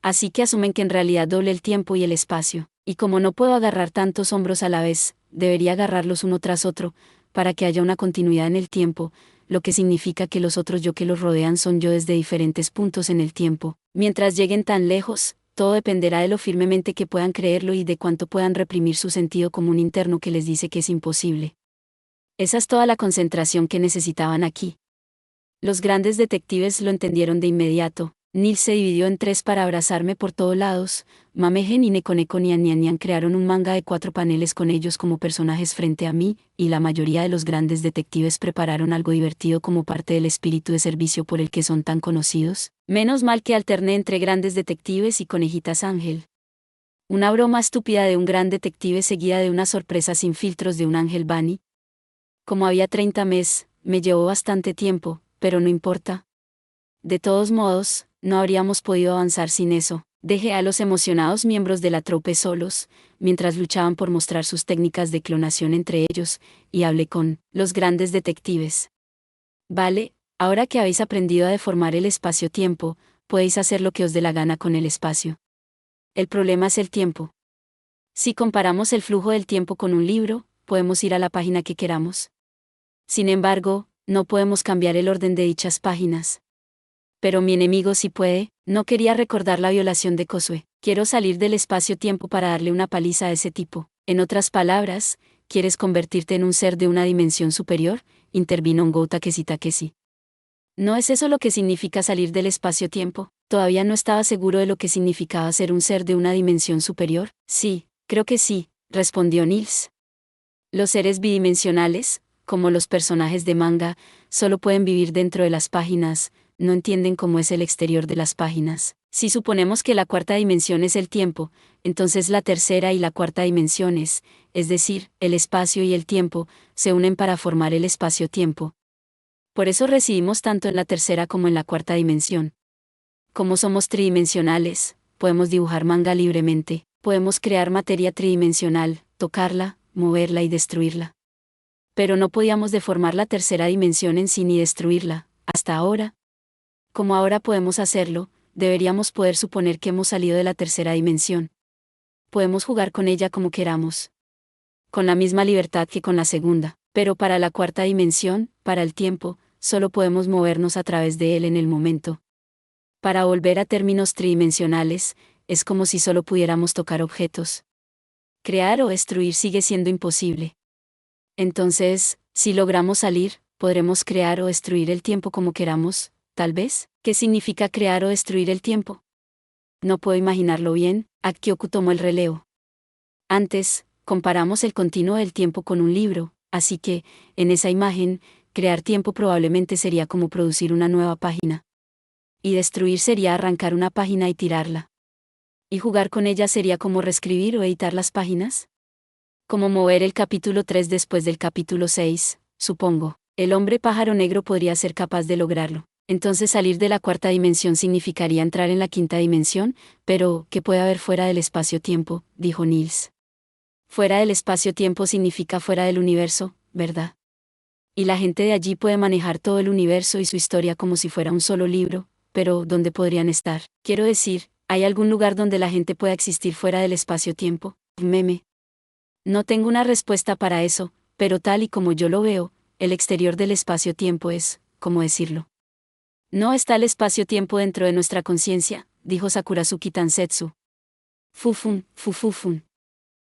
Así que asumen que en realidad doble el tiempo y el espacio, y como no puedo agarrar tantos hombros a la vez, debería agarrarlos uno tras otro, para que haya una continuidad en el tiempo, lo que significa que los otros yo que los rodean son yo desde diferentes puntos en el tiempo. Mientras lleguen tan lejos, todo dependerá de lo firmemente que puedan creerlo y de cuánto puedan reprimir su sentido común interno que les dice que es imposible. Esa es toda la concentración que necesitaban aquí. Los grandes detectives lo entendieron de inmediato. Nils se dividió en 3 para abrazarme por todos lados. Mamegen y Nekoneko Nian crearon un manga de 4 paneles con ellos como personajes frente a mí, y la mayoría de los grandes detectives prepararon algo divertido como parte del espíritu de servicio por el que son tan conocidos. Menos mal que alterné entre grandes detectives y conejitas ángel. Una broma estúpida de un gran detective seguida de una sorpresa sin filtros de un ángel bunny. Como había 30 meses, me llevó bastante tiempo, pero no importa. De todos modos, no habríamos podido avanzar sin eso. Dejé a los emocionados miembros de la troupe solos, mientras luchaban por mostrar sus técnicas de clonación entre ellos, y hablé con los grandes detectives. Vale, ahora que habéis aprendido a deformar el espacio-tiempo, podéis hacer lo que os dé la gana con el espacio. El problema es el tiempo. Si comparamos el flujo del tiempo con un libro, podemos ir a la página que queramos. Sin embargo, no podemos cambiar el orden de dichas páginas. Pero mi enemigo sí puede. No quería recordar la violación de Kosuke. Quiero salir del espacio-tiempo para darle una paliza a ese tipo. En otras palabras, ¿quieres convertirte en un ser de una dimensión superior?, intervino Ngou Takeshi. ¿No es eso lo que significa salir del espacio-tiempo? Todavía no estaba seguro de lo que significaba ser un ser de una dimensión superior. Sí, creo que sí, respondió Nils. Los seres bidimensionales, como los personajes de manga, solo pueden vivir dentro de las páginas, no entienden cómo es el exterior de las páginas. Si suponemos que la cuarta dimensión es el tiempo, entonces la tercera y la cuarta dimensiones, es decir, el espacio y el tiempo, se unen para formar el espacio-tiempo. Por eso residimos tanto en la tercera como en la cuarta dimensión. Como somos tridimensionales, podemos dibujar manga libremente, podemos crear materia tridimensional, tocarla, moverla y destruirla. Pero no podíamos deformar la tercera dimensión en sí ni destruirla, hasta ahora. Como ahora podemos hacerlo, deberíamos poder suponer que hemos salido de la tercera dimensión. Podemos jugar con ella como queramos. Con la misma libertad que con la segunda, pero para la cuarta dimensión, para el tiempo, solo podemos movernos a través de él en el momento. Para volver a términos tridimensionales, es como si solo pudiéramos tocar objetos. Crear o destruir sigue siendo imposible. Entonces, si logramos salir, podremos crear o destruir el tiempo como queramos, tal vez. ¿Qué significa crear o destruir el tiempo? No puedo imaginarlo bien. Akioku tomó el relevo. Antes, comparamos el continuo del tiempo con un libro, así que, en esa imagen, crear tiempo probablemente sería como producir una nueva página. Y destruir sería arrancar una página y tirarla. ¿Y jugar con ella sería como reescribir o editar las páginas? Como mover el capítulo 3 después del capítulo 6, supongo. El hombre pájaro negro podría ser capaz de lograrlo. Entonces salir de la cuarta dimensión significaría entrar en la quinta dimensión, pero ¿qué puede haber fuera del espacio-tiempo?, dijo Niels. Fuera del espacio-tiempo significa fuera del universo, ¿verdad? Y la gente de allí puede manejar todo el universo y su historia como si fuera un solo libro, pero ¿dónde podrían estar? Quiero decir, ¿hay algún lugar donde la gente pueda existir fuera del espacio-tiempo? Meme. No tengo una respuesta para eso, pero tal y como yo lo veo, el exterior del espacio-tiempo es, ¿cómo decirlo? No está el espacio-tiempo dentro de nuestra conciencia, dijo Sakurazuki Tansetsu. Fufun, fufufun.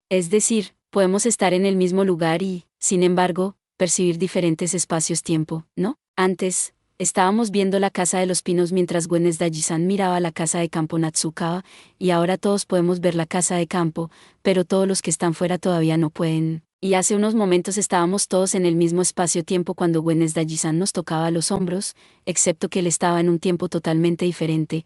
Es decir, podemos estar en el mismo lugar y, sin embargo, percibir diferentes espacios-tiempo, ¿no? Antes, estábamos viendo la casa de los pinos mientras Gwenes Daji-san miraba la casa de campo Natsukawa, y ahora todos podemos ver la casa de campo, pero todos los que están fuera todavía no pueden. Y hace unos momentos estábamos todos en el mismo espacio-tiempo cuando Gwenes Daji-san nos tocaba los hombros, excepto que él estaba en un tiempo totalmente diferente.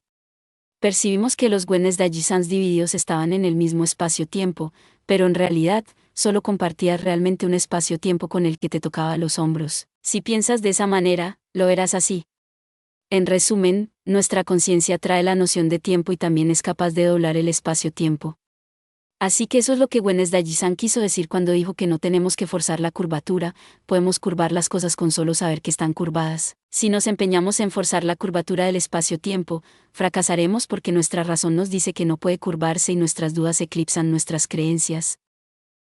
Percibimos que los Gwenes Daji-sans divididos estaban en el mismo espacio-tiempo, pero en realidad, solo compartías realmente un espacio-tiempo con el que te tocaba los hombros. Si piensas de esa manera, lo verás así. En resumen, nuestra conciencia trae la noción de tiempo y también es capaz de doblar el espacio-tiempo. Así que eso es lo que Gwenes Daji-san quiso decir cuando dijo que no tenemos que forzar la curvatura, podemos curvar las cosas con solo saber que están curvadas. Si nos empeñamos en forzar la curvatura del espacio-tiempo, fracasaremos porque nuestra razón nos dice que no puede curvarse y nuestras dudas eclipsan nuestras creencias.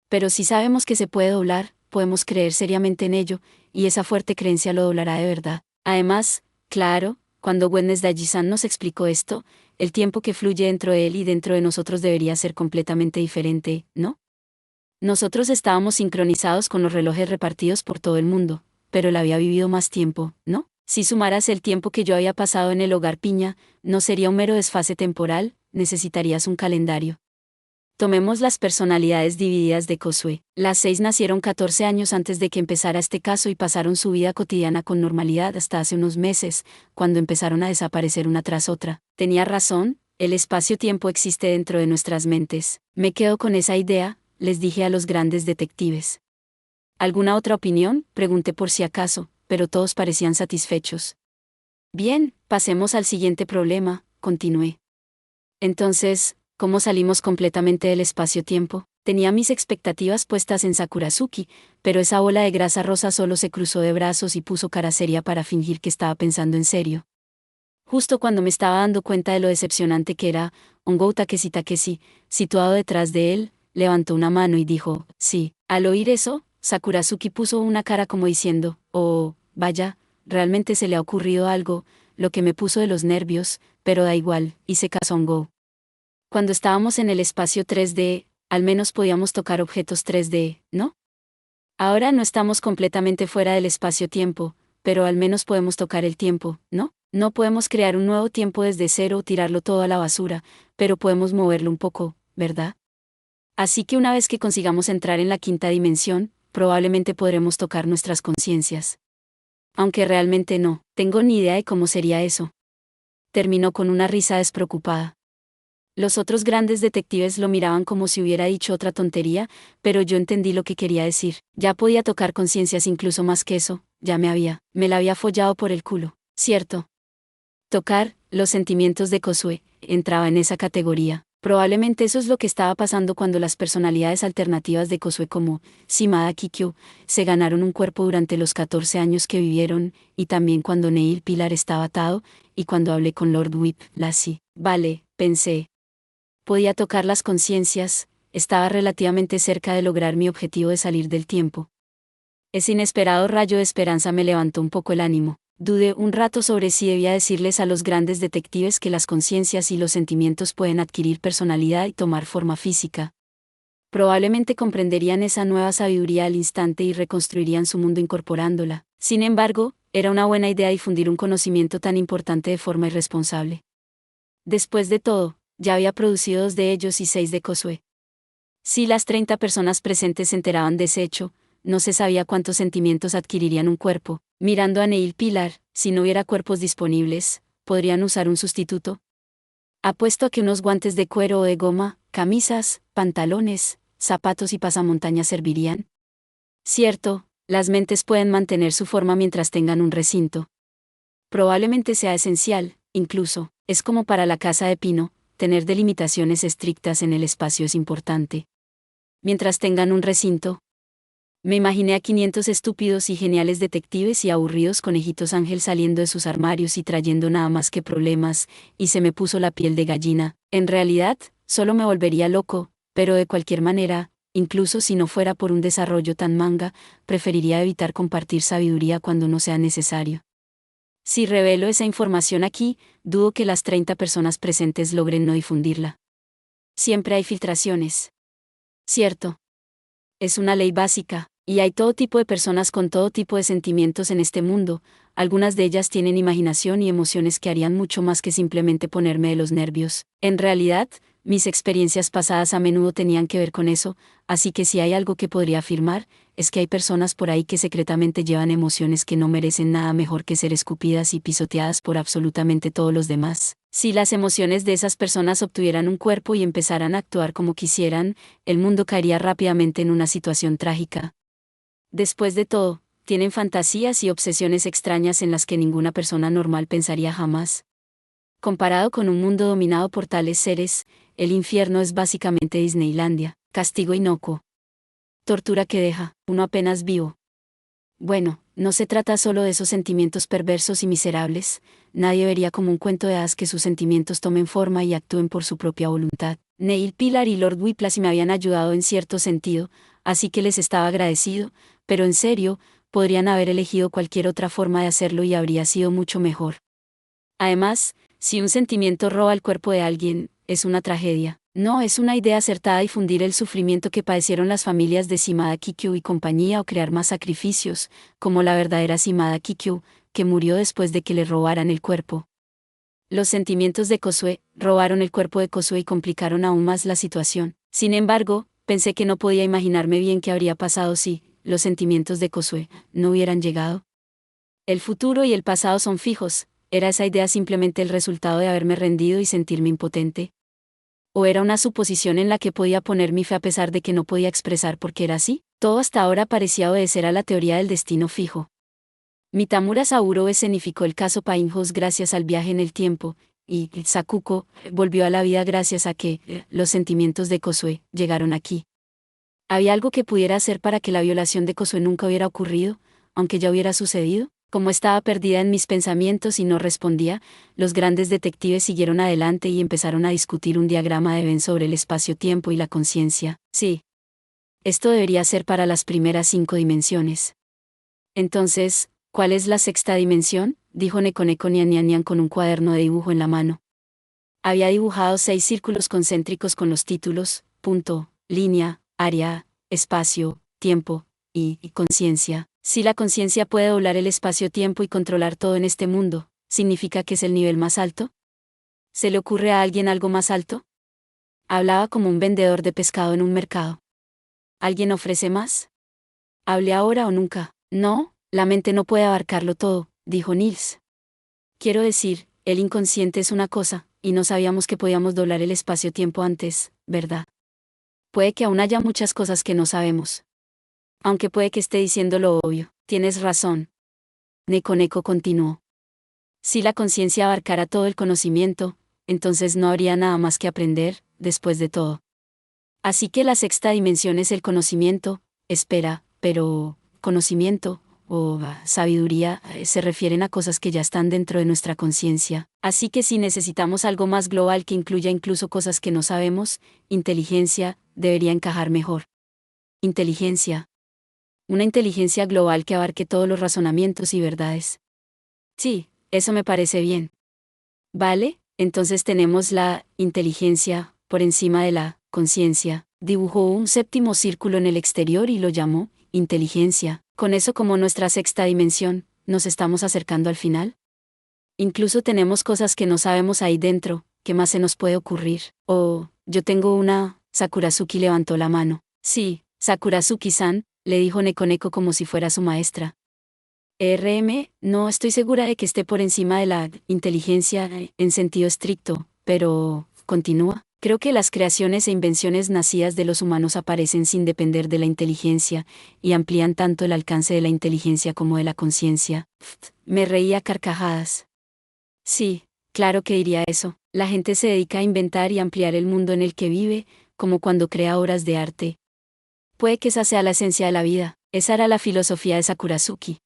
Pero si sabemos que se puede doblar, podemos creer seriamente en ello, y esa fuerte creencia lo doblará de verdad. Además, claro, cuando Gwenes Daji-san nos explicó esto, el tiempo que fluye dentro de él y dentro de nosotros debería ser completamente diferente, ¿no? Nosotros estábamos sincronizados con los relojes repartidos por todo el mundo, pero él había vivido más tiempo, ¿no? Si sumaras el tiempo que yo había pasado en el hogar Piña, no sería un mero desfase temporal, necesitarías un calendario. Tomemos las personalidades divididas de Kozue. Las 6 nacieron 14 años antes de que empezara este caso y pasaron su vida cotidiana con normalidad hasta hace unos meses, cuando empezaron a desaparecer una tras otra. Tenía razón, el espacio-tiempo existe dentro de nuestras mentes. Me quedo con esa idea, les dije a los grandes detectives. ¿Alguna otra opinión?, pregunté por si acaso, pero todos parecían satisfechos. Bien, pasemos al siguiente problema, continué. Entonces, ¿cómo salimos completamente del espacio-tiempo? Tenía mis expectativas puestas en Sakurazuki, pero esa bola de grasa rosa solo se cruzó de brazos y puso cara seria para fingir que estaba pensando en serio. Justo cuando me estaba dando cuenta de lo decepcionante que era, Ongou Takeshi, situado detrás de él, levantó una mano y dijo, sí. Al oír eso, Sakurazuki puso una cara como diciendo, oh, vaya, realmente se le ha ocurrido algo, lo que me puso de los nervios, pero da igual, hice caso a Ongou. Cuando estábamos en el espacio 3D, al menos podíamos tocar objetos 3D, ¿no? Ahora no estamos completamente fuera del espacio-tiempo, pero al menos podemos tocar el tiempo, ¿no? No podemos crear un nuevo tiempo desde cero o tirarlo todo a la basura, pero podemos moverlo un poco, ¿verdad? Así que una vez que consigamos entrar en la quinta dimensión, probablemente podremos tocar nuestras conciencias. Aunque realmente no, tengo ni idea de cómo sería eso. Terminó con una risa despreocupada. Los otros grandes detectives lo miraban como si hubiera dicho otra tontería, pero yo entendí lo que quería decir. Ya podía tocar conciencias, incluso más que eso, me la había follado por el culo, ¿cierto? Tocar, los sentimientos de Kozue, entraba en esa categoría. Probablemente eso es lo que estaba pasando cuando las personalidades alternativas de Kozue como Shimada Kikyo se ganaron un cuerpo durante los 14 años que vivieron, y también cuando Neil Pilar estaba atado, y cuando hablé con Lord Whip, Lassie. Vale, pensé. Podía tocar las conciencias, estaba relativamente cerca de lograr mi objetivo de salir del tiempo. Ese inesperado rayo de esperanza me levantó un poco el ánimo. Dudé un rato sobre si debía decirles a los grandes detectives que las conciencias y los sentimientos pueden adquirir personalidad y tomar forma física. Probablemente comprenderían esa nueva sabiduría al instante y reconstruirían su mundo incorporándola. Sin embargo, era una buena idea difundir un conocimiento tan importante de forma irresponsable. Después de todo, Ya había producido 2 de ellos y 6 de Cosue. Si las 30 personas presentes se enteraban de ese hecho, no se sabía cuántos sentimientos adquirirían un cuerpo. Mirando a Neil Pilar, si no hubiera cuerpos disponibles, ¿podrían usar un sustituto? Apuesto a que unos guantes de cuero o de goma, camisas, pantalones, zapatos y pasamontañas servirían. Cierto, las mentes pueden mantener su forma mientras tengan un recinto. Probablemente sea esencial, incluso, es como para la casa de pino, tener delimitaciones estrictas en el espacio es importante. Mientras tengan un recinto. Me imaginé a 500 estúpidos y geniales detectives y aburridos conejitos ángel saliendo de sus armarios y trayendo nada más que problemas, y se me puso la piel de gallina. En realidad, solo me volvería loco, pero de cualquier manera, incluso si no fuera por un desarrollo tan manga, preferiría evitar compartir sabiduría cuando no sea necesario. Si revelo esa información aquí, dudo que las 30 personas presentes logren no difundirla. Siempre hay filtraciones. Cierto. Es una ley básica, y hay todo tipo de personas con todo tipo de sentimientos en este mundo, algunas de ellas tienen imaginación y emociones que harían mucho más que simplemente ponerme de los nervios. En realidad, mis experiencias pasadas a menudo tenían que ver con eso, así que si hay algo que podría afirmar, es que hay personas por ahí que secretamente llevan emociones que no merecen nada mejor que ser escupidas y pisoteadas por absolutamente todos los demás. Si las emociones de esas personas obtuvieran un cuerpo y empezaran a actuar como quisieran, el mundo caería rápidamente en una situación trágica. Después de todo, tienen fantasías y obsesiones extrañas en las que ninguna persona normal pensaría jamás. Comparado con un mundo dominado por tales seres, el infierno es básicamente Disneylandia, castigo inocuo. Tortura que deja, uno apenas vivo. Bueno, no se trata solo de esos sentimientos perversos y miserables, nadie vería como un cuento de hadas que sus sentimientos tomen forma y actúen por su propia voluntad. Neil Pilar y Lord Whiplash me habían ayudado en cierto sentido, así que les estaba agradecido, pero en serio, podrían haber elegido cualquier otra forma de hacerlo y habría sido mucho mejor. Además, si un sentimiento roba el cuerpo de alguien, es una tragedia. No es una idea acertada difundir el sufrimiento que padecieron las familias de Shimada Kikyu y compañía o crear más sacrificios, como la verdadera Shimada Kikyu, que murió después de que le robaran el cuerpo. Los sentimientos de Kosue robaron el cuerpo de Kosue y complicaron aún más la situación. Sin embargo, pensé que no podía imaginarme bien qué habría pasado si los sentimientos de Kosue no hubieran llegado. El futuro y el pasado son fijos. ¿Era esa idea simplemente el resultado de haberme rendido y sentirme impotente? ¿O era una suposición en la que podía poner mi fe a pesar de que no podía expresar por qué era así? Todo hasta ahora parecía obedecer a la teoría del destino fijo. Mitamura Sauro escenificó el caso Painhouse gracias al viaje en el tiempo, y Sakuko volvió a la vida gracias a que los sentimientos de Kosue llegaron aquí. ¿Había algo que pudiera hacer para que la violación de Kosue nunca hubiera ocurrido, aunque ya hubiera sucedido? Como estaba perdida en mis pensamientos y no respondía, los grandes detectives siguieron adelante y empezaron a discutir un diagrama de Venn sobre el espacio-tiempo y la conciencia. Sí. Esto debería ser para las primeras 5 dimensiones. Entonces, ¿cuál es la sexta dimensión?, dijo Nekoneko Nian con un cuaderno de dibujo en la mano. Había dibujado 6 círculos concéntricos con los títulos, punto, línea, área, espacio, tiempo, y conciencia. Si la conciencia puede doblar el espacio-tiempo y controlar todo en este mundo, ¿significa que es el nivel más alto? ¿Se le ocurre a alguien algo más alto? Hablaba como un vendedor de pescado en un mercado. ¿Alguien ofrece más? ¿Hable ahora o nunca? No, la mente no puede abarcarlo todo, dijo Niels. Quiero decir, el inconsciente es una cosa, y no sabíamos que podíamos doblar el espacio-tiempo antes, ¿verdad? Puede que aún haya muchas cosas que no sabemos. Aunque puede que esté diciendo lo obvio, tienes razón. Nekoneko continuó. Si la conciencia abarcara todo el conocimiento, entonces no habría nada más que aprender, después de todo. Así que la sexta dimensión es el conocimiento, espera, pero, conocimiento, o sabiduría, se refieren a cosas que ya están dentro de nuestra conciencia. Así que si necesitamos algo más global que incluya incluso cosas que no sabemos, inteligencia, debería encajar mejor. Inteligencia. Una inteligencia global que abarque todos los razonamientos y verdades. Sí, eso me parece bien. Vale, entonces tenemos la inteligencia por encima de la conciencia. Dibujó un séptimo círculo en el exterior y lo llamó inteligencia. Con eso como nuestra sexta dimensión, ¿nos estamos acercando al final? Incluso tenemos cosas que no sabemos ahí dentro, ¿qué más se nos puede ocurrir? Oh, yo tengo una. Sakurazuki levantó la mano. Sí, Sakurazuki-san, le dijo Nekoneko como si fuera su maestra. No estoy segura de que esté por encima de la inteligencia en sentido estricto, pero, continúa. Creo que las creaciones e invenciones nacidas de los humanos aparecen sin depender de la inteligencia, y amplían tanto el alcance de la inteligencia como de la conciencia. Me reía a carcajadas. Sí, claro que diría eso. La gente se dedica a inventar y ampliar el mundo en el que vive, como cuando crea obras de arte. Puede que esa sea la esencia de la vida. Esa era la filosofía de Sakurazuki.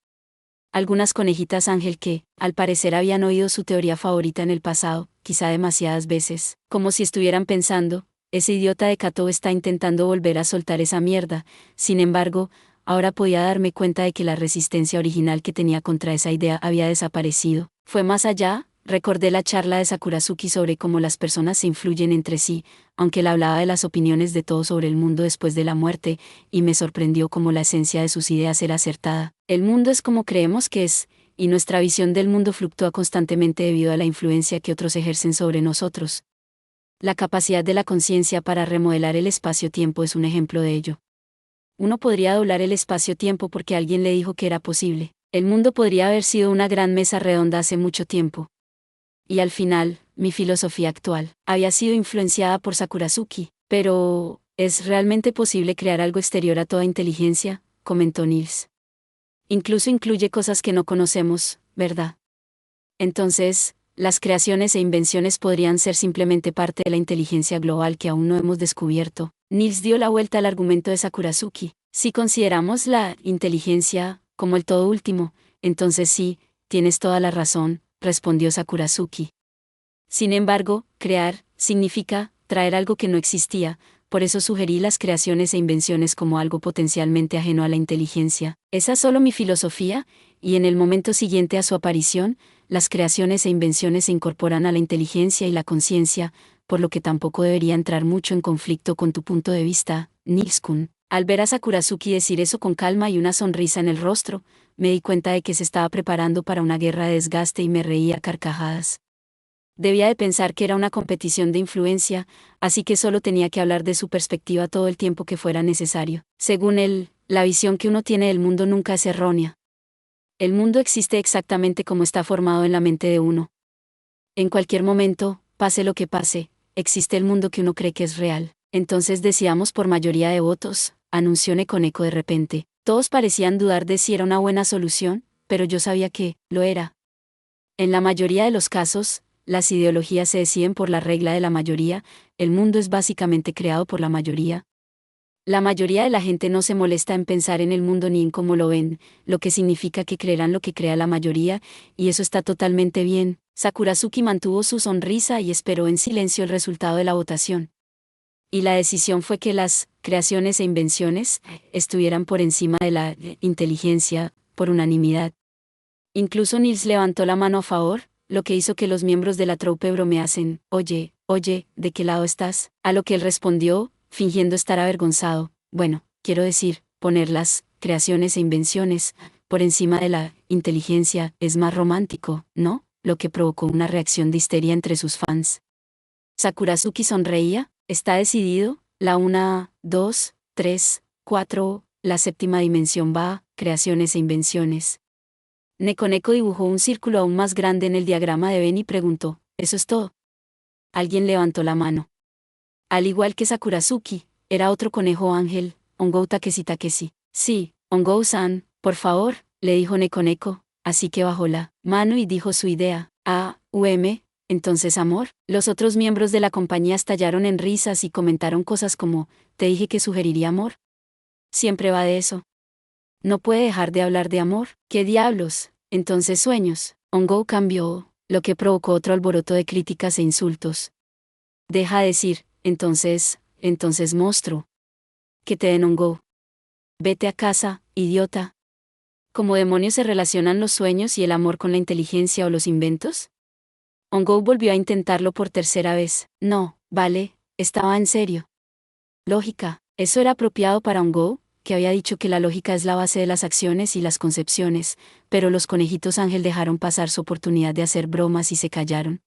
Algunas conejitas ángel que, al parecer, habían oído su teoría favorita en el pasado, quizá demasiadas veces, como si estuvieran pensando, ese idiota de Kato está intentando volver a soltar esa mierda. Sin embargo, ahora podía darme cuenta de que la resistencia original que tenía contra esa idea había desaparecido. Fue más allá. Recordé la charla de Sakurazuki sobre cómo las personas se influyen entre sí, aunque él hablaba de las opiniones de todos sobre el mundo después de la muerte, y me sorprendió cómo la esencia de sus ideas era acertada. El mundo es como creemos que es, y nuestra visión del mundo fluctúa constantemente debido a la influencia que otros ejercen sobre nosotros. La capacidad de la conciencia para remodelar el espacio-tiempo es un ejemplo de ello. Uno podría doblar el espacio-tiempo porque alguien le dijo que era posible. El mundo podría haber sido una gran mesa redonda hace mucho tiempo. Y al final, mi filosofía actual había sido influenciada por Sakurazuki. Pero, ¿es realmente posible crear algo exterior a toda inteligencia?, comentó Niels. Incluso incluye cosas que no conocemos, ¿verdad? Entonces, las creaciones e invenciones podrían ser simplemente parte de la inteligencia global que aún no hemos descubierto. Niels dio la vuelta al argumento de Sakurazuki. Si consideramos la inteligencia como el todo último, entonces sí, tienes toda la razón, respondió Sakurazuki. Sin embargo, crear significa traer algo que no existía, por eso sugerí las creaciones e invenciones como algo potencialmente ajeno a la inteligencia. Esa es solo mi filosofía, y en el momento siguiente a su aparición, las creaciones e invenciones se incorporan a la inteligencia y la conciencia, por lo que tampoco debería entrar mucho en conflicto con tu punto de vista, Niels-kun. Al ver a Sakurazuki decir eso con calma y una sonrisa en el rostro, me di cuenta de que se estaba preparando para una guerra de desgaste y me reí a carcajadas. Debía de pensar que era una competición de influencia, así que solo tenía que hablar de su perspectiva todo el tiempo que fuera necesario. Según él, la visión que uno tiene del mundo nunca es errónea. El mundo existe exactamente como está formado en la mente de uno. En cualquier momento, pase lo que pase, existe el mundo que uno cree que es real. Entonces decíamos por mayoría de votos, anunció Nekoneko de repente. Todos parecían dudar de si era una buena solución, pero yo sabía que lo era. En la mayoría de los casos, las ideologías se deciden por la regla de la mayoría, el mundo es básicamente creado por la mayoría. La mayoría de la gente no se molesta en pensar en el mundo ni en cómo lo ven, lo que significa que creerán lo que crea la mayoría, y eso está totalmente bien. Sakurazuki mantuvo su sonrisa y esperó en silencio el resultado de la votación. Y la decisión fue que las creaciones e invenciones estuvieran por encima de la inteligencia, por unanimidad. Incluso Niels levantó la mano a favor, lo que hizo que los miembros de la troupe bromeasen. Oye, ¿de qué lado estás? A lo que él respondió, fingiendo estar avergonzado. Bueno, quiero decir, poner las creaciones e invenciones por encima de la inteligencia es más romántico, ¿no? Lo que provocó una reacción de histeria entre sus fans. Sakurazuki sonreía. Está decidido, la 1, 2, 3, 4, la séptima dimensión va, creaciones e invenciones. Nekoneko dibujó un círculo aún más grande en el diagrama de Venn y preguntó, ¿eso es todo? Alguien levantó la mano. Al igual que Sakurazuki, era otro conejo ángel, Ongou Takeshi. Sí, Ongou-san, por favor, le dijo Nekoneko, así que bajó la mano y dijo su idea. Entonces amor. Los otros miembros de la compañía estallaron en risas y comentaron cosas como, te dije que sugeriría amor. Siempre va de eso. No puede dejar de hablar de amor. ¿Qué diablos? Entonces sueños. Ongou cambió, lo que provocó otro alboroto de críticas e insultos. Deja de decir, entonces monstruo. Que te den Ongou. Vete a casa, idiota. ¿Cómo demonios se relacionan los sueños y el amor con la inteligencia o los inventos? Ongou volvió a intentarlo por tercera vez. No, vale, estaba en serio. Lógica, eso era apropiado para Ongou, que había dicho que la lógica es la base de las acciones y las concepciones, pero los conejitos ángel dejaron pasar su oportunidad de hacer bromas y se callaron.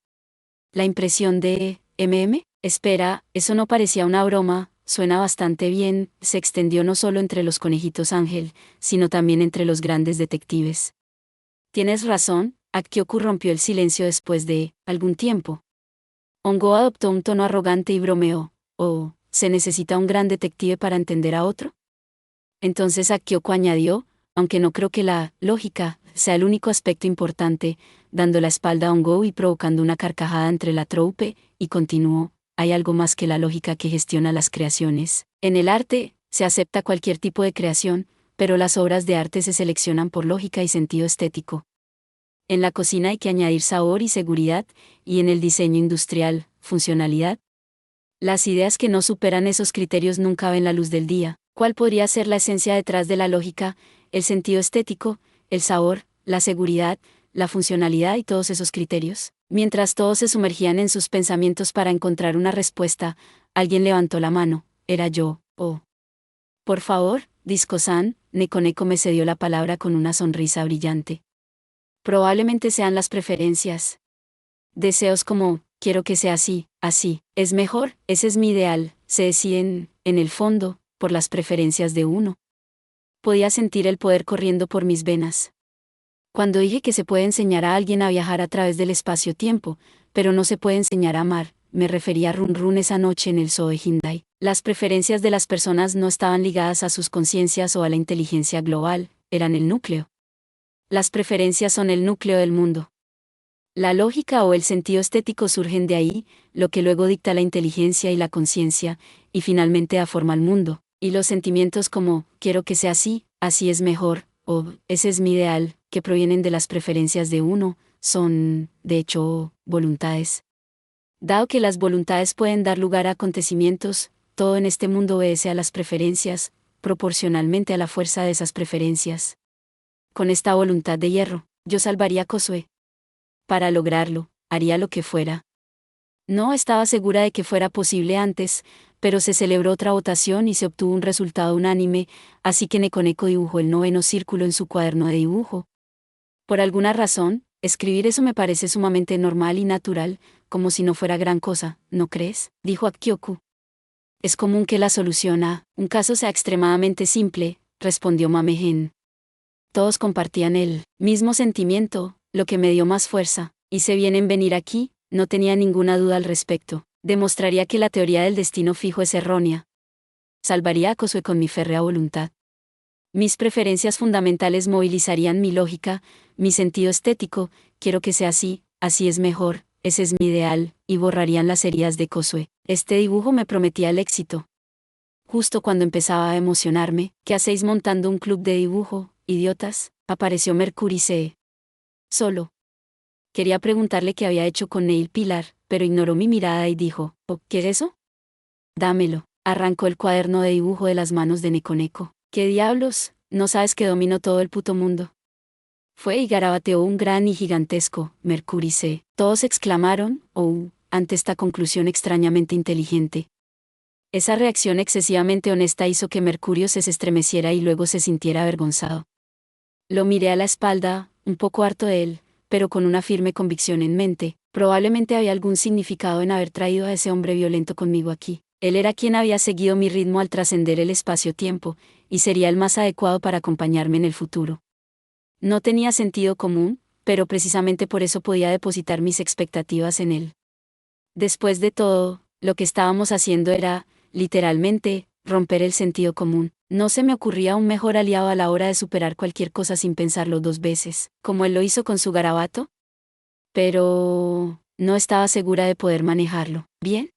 La impresión de Espera, eso no parecía una broma, suena bastante bien, se extendió no solo entre los conejitos Ángel, sino también entre los grandes detectives. Tienes razón, Akkyoku rompió el silencio después de algún tiempo. Hongo adoptó un tono arrogante y bromeó. ¿O se necesita un gran detective para entender a otro? Entonces Akkyoku añadió, aunque no creo que la lógica sea el único aspecto importante, dando la espalda a Hongo y provocando una carcajada entre la troupe, y continuó, hay algo más que la lógica que gestiona las creaciones. En el arte, se acepta cualquier tipo de creación, pero las obras de arte se seleccionan por lógica y sentido estético. En la cocina hay que añadir sabor y seguridad, y en el diseño industrial, funcionalidad. Las ideas que no superan esos criterios nunca ven la luz del día. ¿Cuál podría ser la esencia detrás de la lógica, el sentido estético, el sabor, la seguridad, la funcionalidad y todos esos criterios? Mientras todos se sumergían en sus pensamientos para encontrar una respuesta, alguien levantó la mano. Era yo. Oh. Por favor, Disco-san, Neko me cedió la palabra con una sonrisa brillante. Probablemente sean las preferencias. Deseos como, quiero que sea así, así, es mejor, ese es mi ideal, se deciden, en el fondo, por las preferencias de uno. Podía sentir el poder corriendo por mis venas. Cuando dije que se puede enseñar a alguien a viajar a través del espacio-tiempo, pero no se puede enseñar a amar, me refería a Run Run esa noche en el zoo de Hyundai. Las preferencias de las personas no estaban ligadas a sus conciencias o a la inteligencia global, eran el núcleo. Las preferencias son el núcleo del mundo. La lógica o el sentido estético surgen de ahí, lo que luego dicta la inteligencia y la conciencia, y finalmente da forma al mundo. Y los sentimientos como, quiero que sea así, así es mejor, o, ese es mi ideal, que provienen de las preferencias de uno, son, de hecho, voluntades. Dado que las voluntades pueden dar lugar a acontecimientos, todo en este mundo obedece a las preferencias, proporcionalmente a la fuerza de esas preferencias. Con esta voluntad de hierro, yo salvaría a Kosuke. Para lograrlo, haría lo que fuera. No estaba segura de que fuera posible antes, pero se celebró otra votación y se obtuvo un resultado unánime, así que Neko dibujó el 9º círculo en su cuaderno de dibujo. Por alguna razón, escribir eso me parece sumamente normal y natural, como si no fuera gran cosa, ¿no crees?, dijo Akkyoku. Es común que la solución a un caso sea extremadamente simple, respondió Mamehen. Todos compartían el mismo sentimiento, lo que me dio más fuerza. Hice bien en venir aquí, no tenía ninguna duda al respecto. Demostraría que la teoría del destino fijo es errónea. Salvaría a Kosuke con mi férrea voluntad. Mis preferencias fundamentales movilizarían mi lógica, mi sentido estético, quiero que sea así, así es mejor, ese es mi ideal, y borrarían las heridas de Kosuke. Este dibujo me prometía el éxito. Justo cuando empezaba a emocionarme, ¿qué hacéis montando un club de dibujo, idiotas?, apareció Mercury C. Solo. Quería preguntarle qué había hecho con Neil Pilar, pero ignoró mi mirada y dijo, ¿Oh, qué es eso? Dámelo. Arrancó el cuaderno de dibujo de las manos de Neko. ¿Qué diablos? ¿No sabes que domino todo el puto mundo? Fue y garabateó un gran y gigantesco, Mercury C. Todos exclamaron, oh, ante esta conclusión extrañamente inteligente. Esa reacción excesivamente honesta hizo que Mercurio se estremeciera y luego se sintiera avergonzado. Lo miré a la espalda, un poco harto de él, pero con una firme convicción en mente, probablemente había algún significado en haber traído a ese hombre violento conmigo aquí. Él era quien había seguido mi ritmo al trascender el espacio-tiempo, y sería el más adecuado para acompañarme en el futuro. No tenía sentido común, pero precisamente por eso podía depositar mis expectativas en él. Después de todo, lo que estábamos haciendo era, literalmente, romper el sentido común. No se me ocurría un mejor aliado a la hora de superar cualquier cosa sin pensarlo 2 veces, como él lo hizo con su garabato. Pero no estaba segura de poder manejarlo. ¿Bien?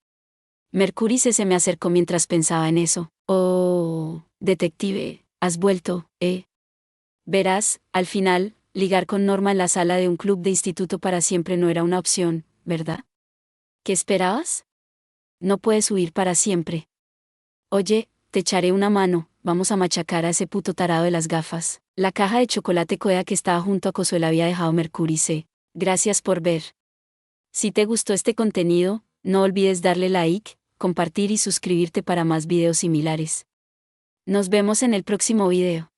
Mercury se me acercó mientras pensaba en eso. Oh, detective, has vuelto, ¿eh? Verás, al final, ligar con Norma en la sala de un club de instituto para siempre no era una opción, ¿verdad? ¿Qué esperabas? No puedes huir para siempre. Oye, te echaré una mano, vamos a machacar a ese puto tarado de las gafas. La caja de chocolate Coea que estaba junto a Kosuke había dejado Mercury C. Gracias por ver. Si te gustó este contenido, no olvides darle like, compartir y suscribirte para más videos similares. Nos vemos en el próximo video.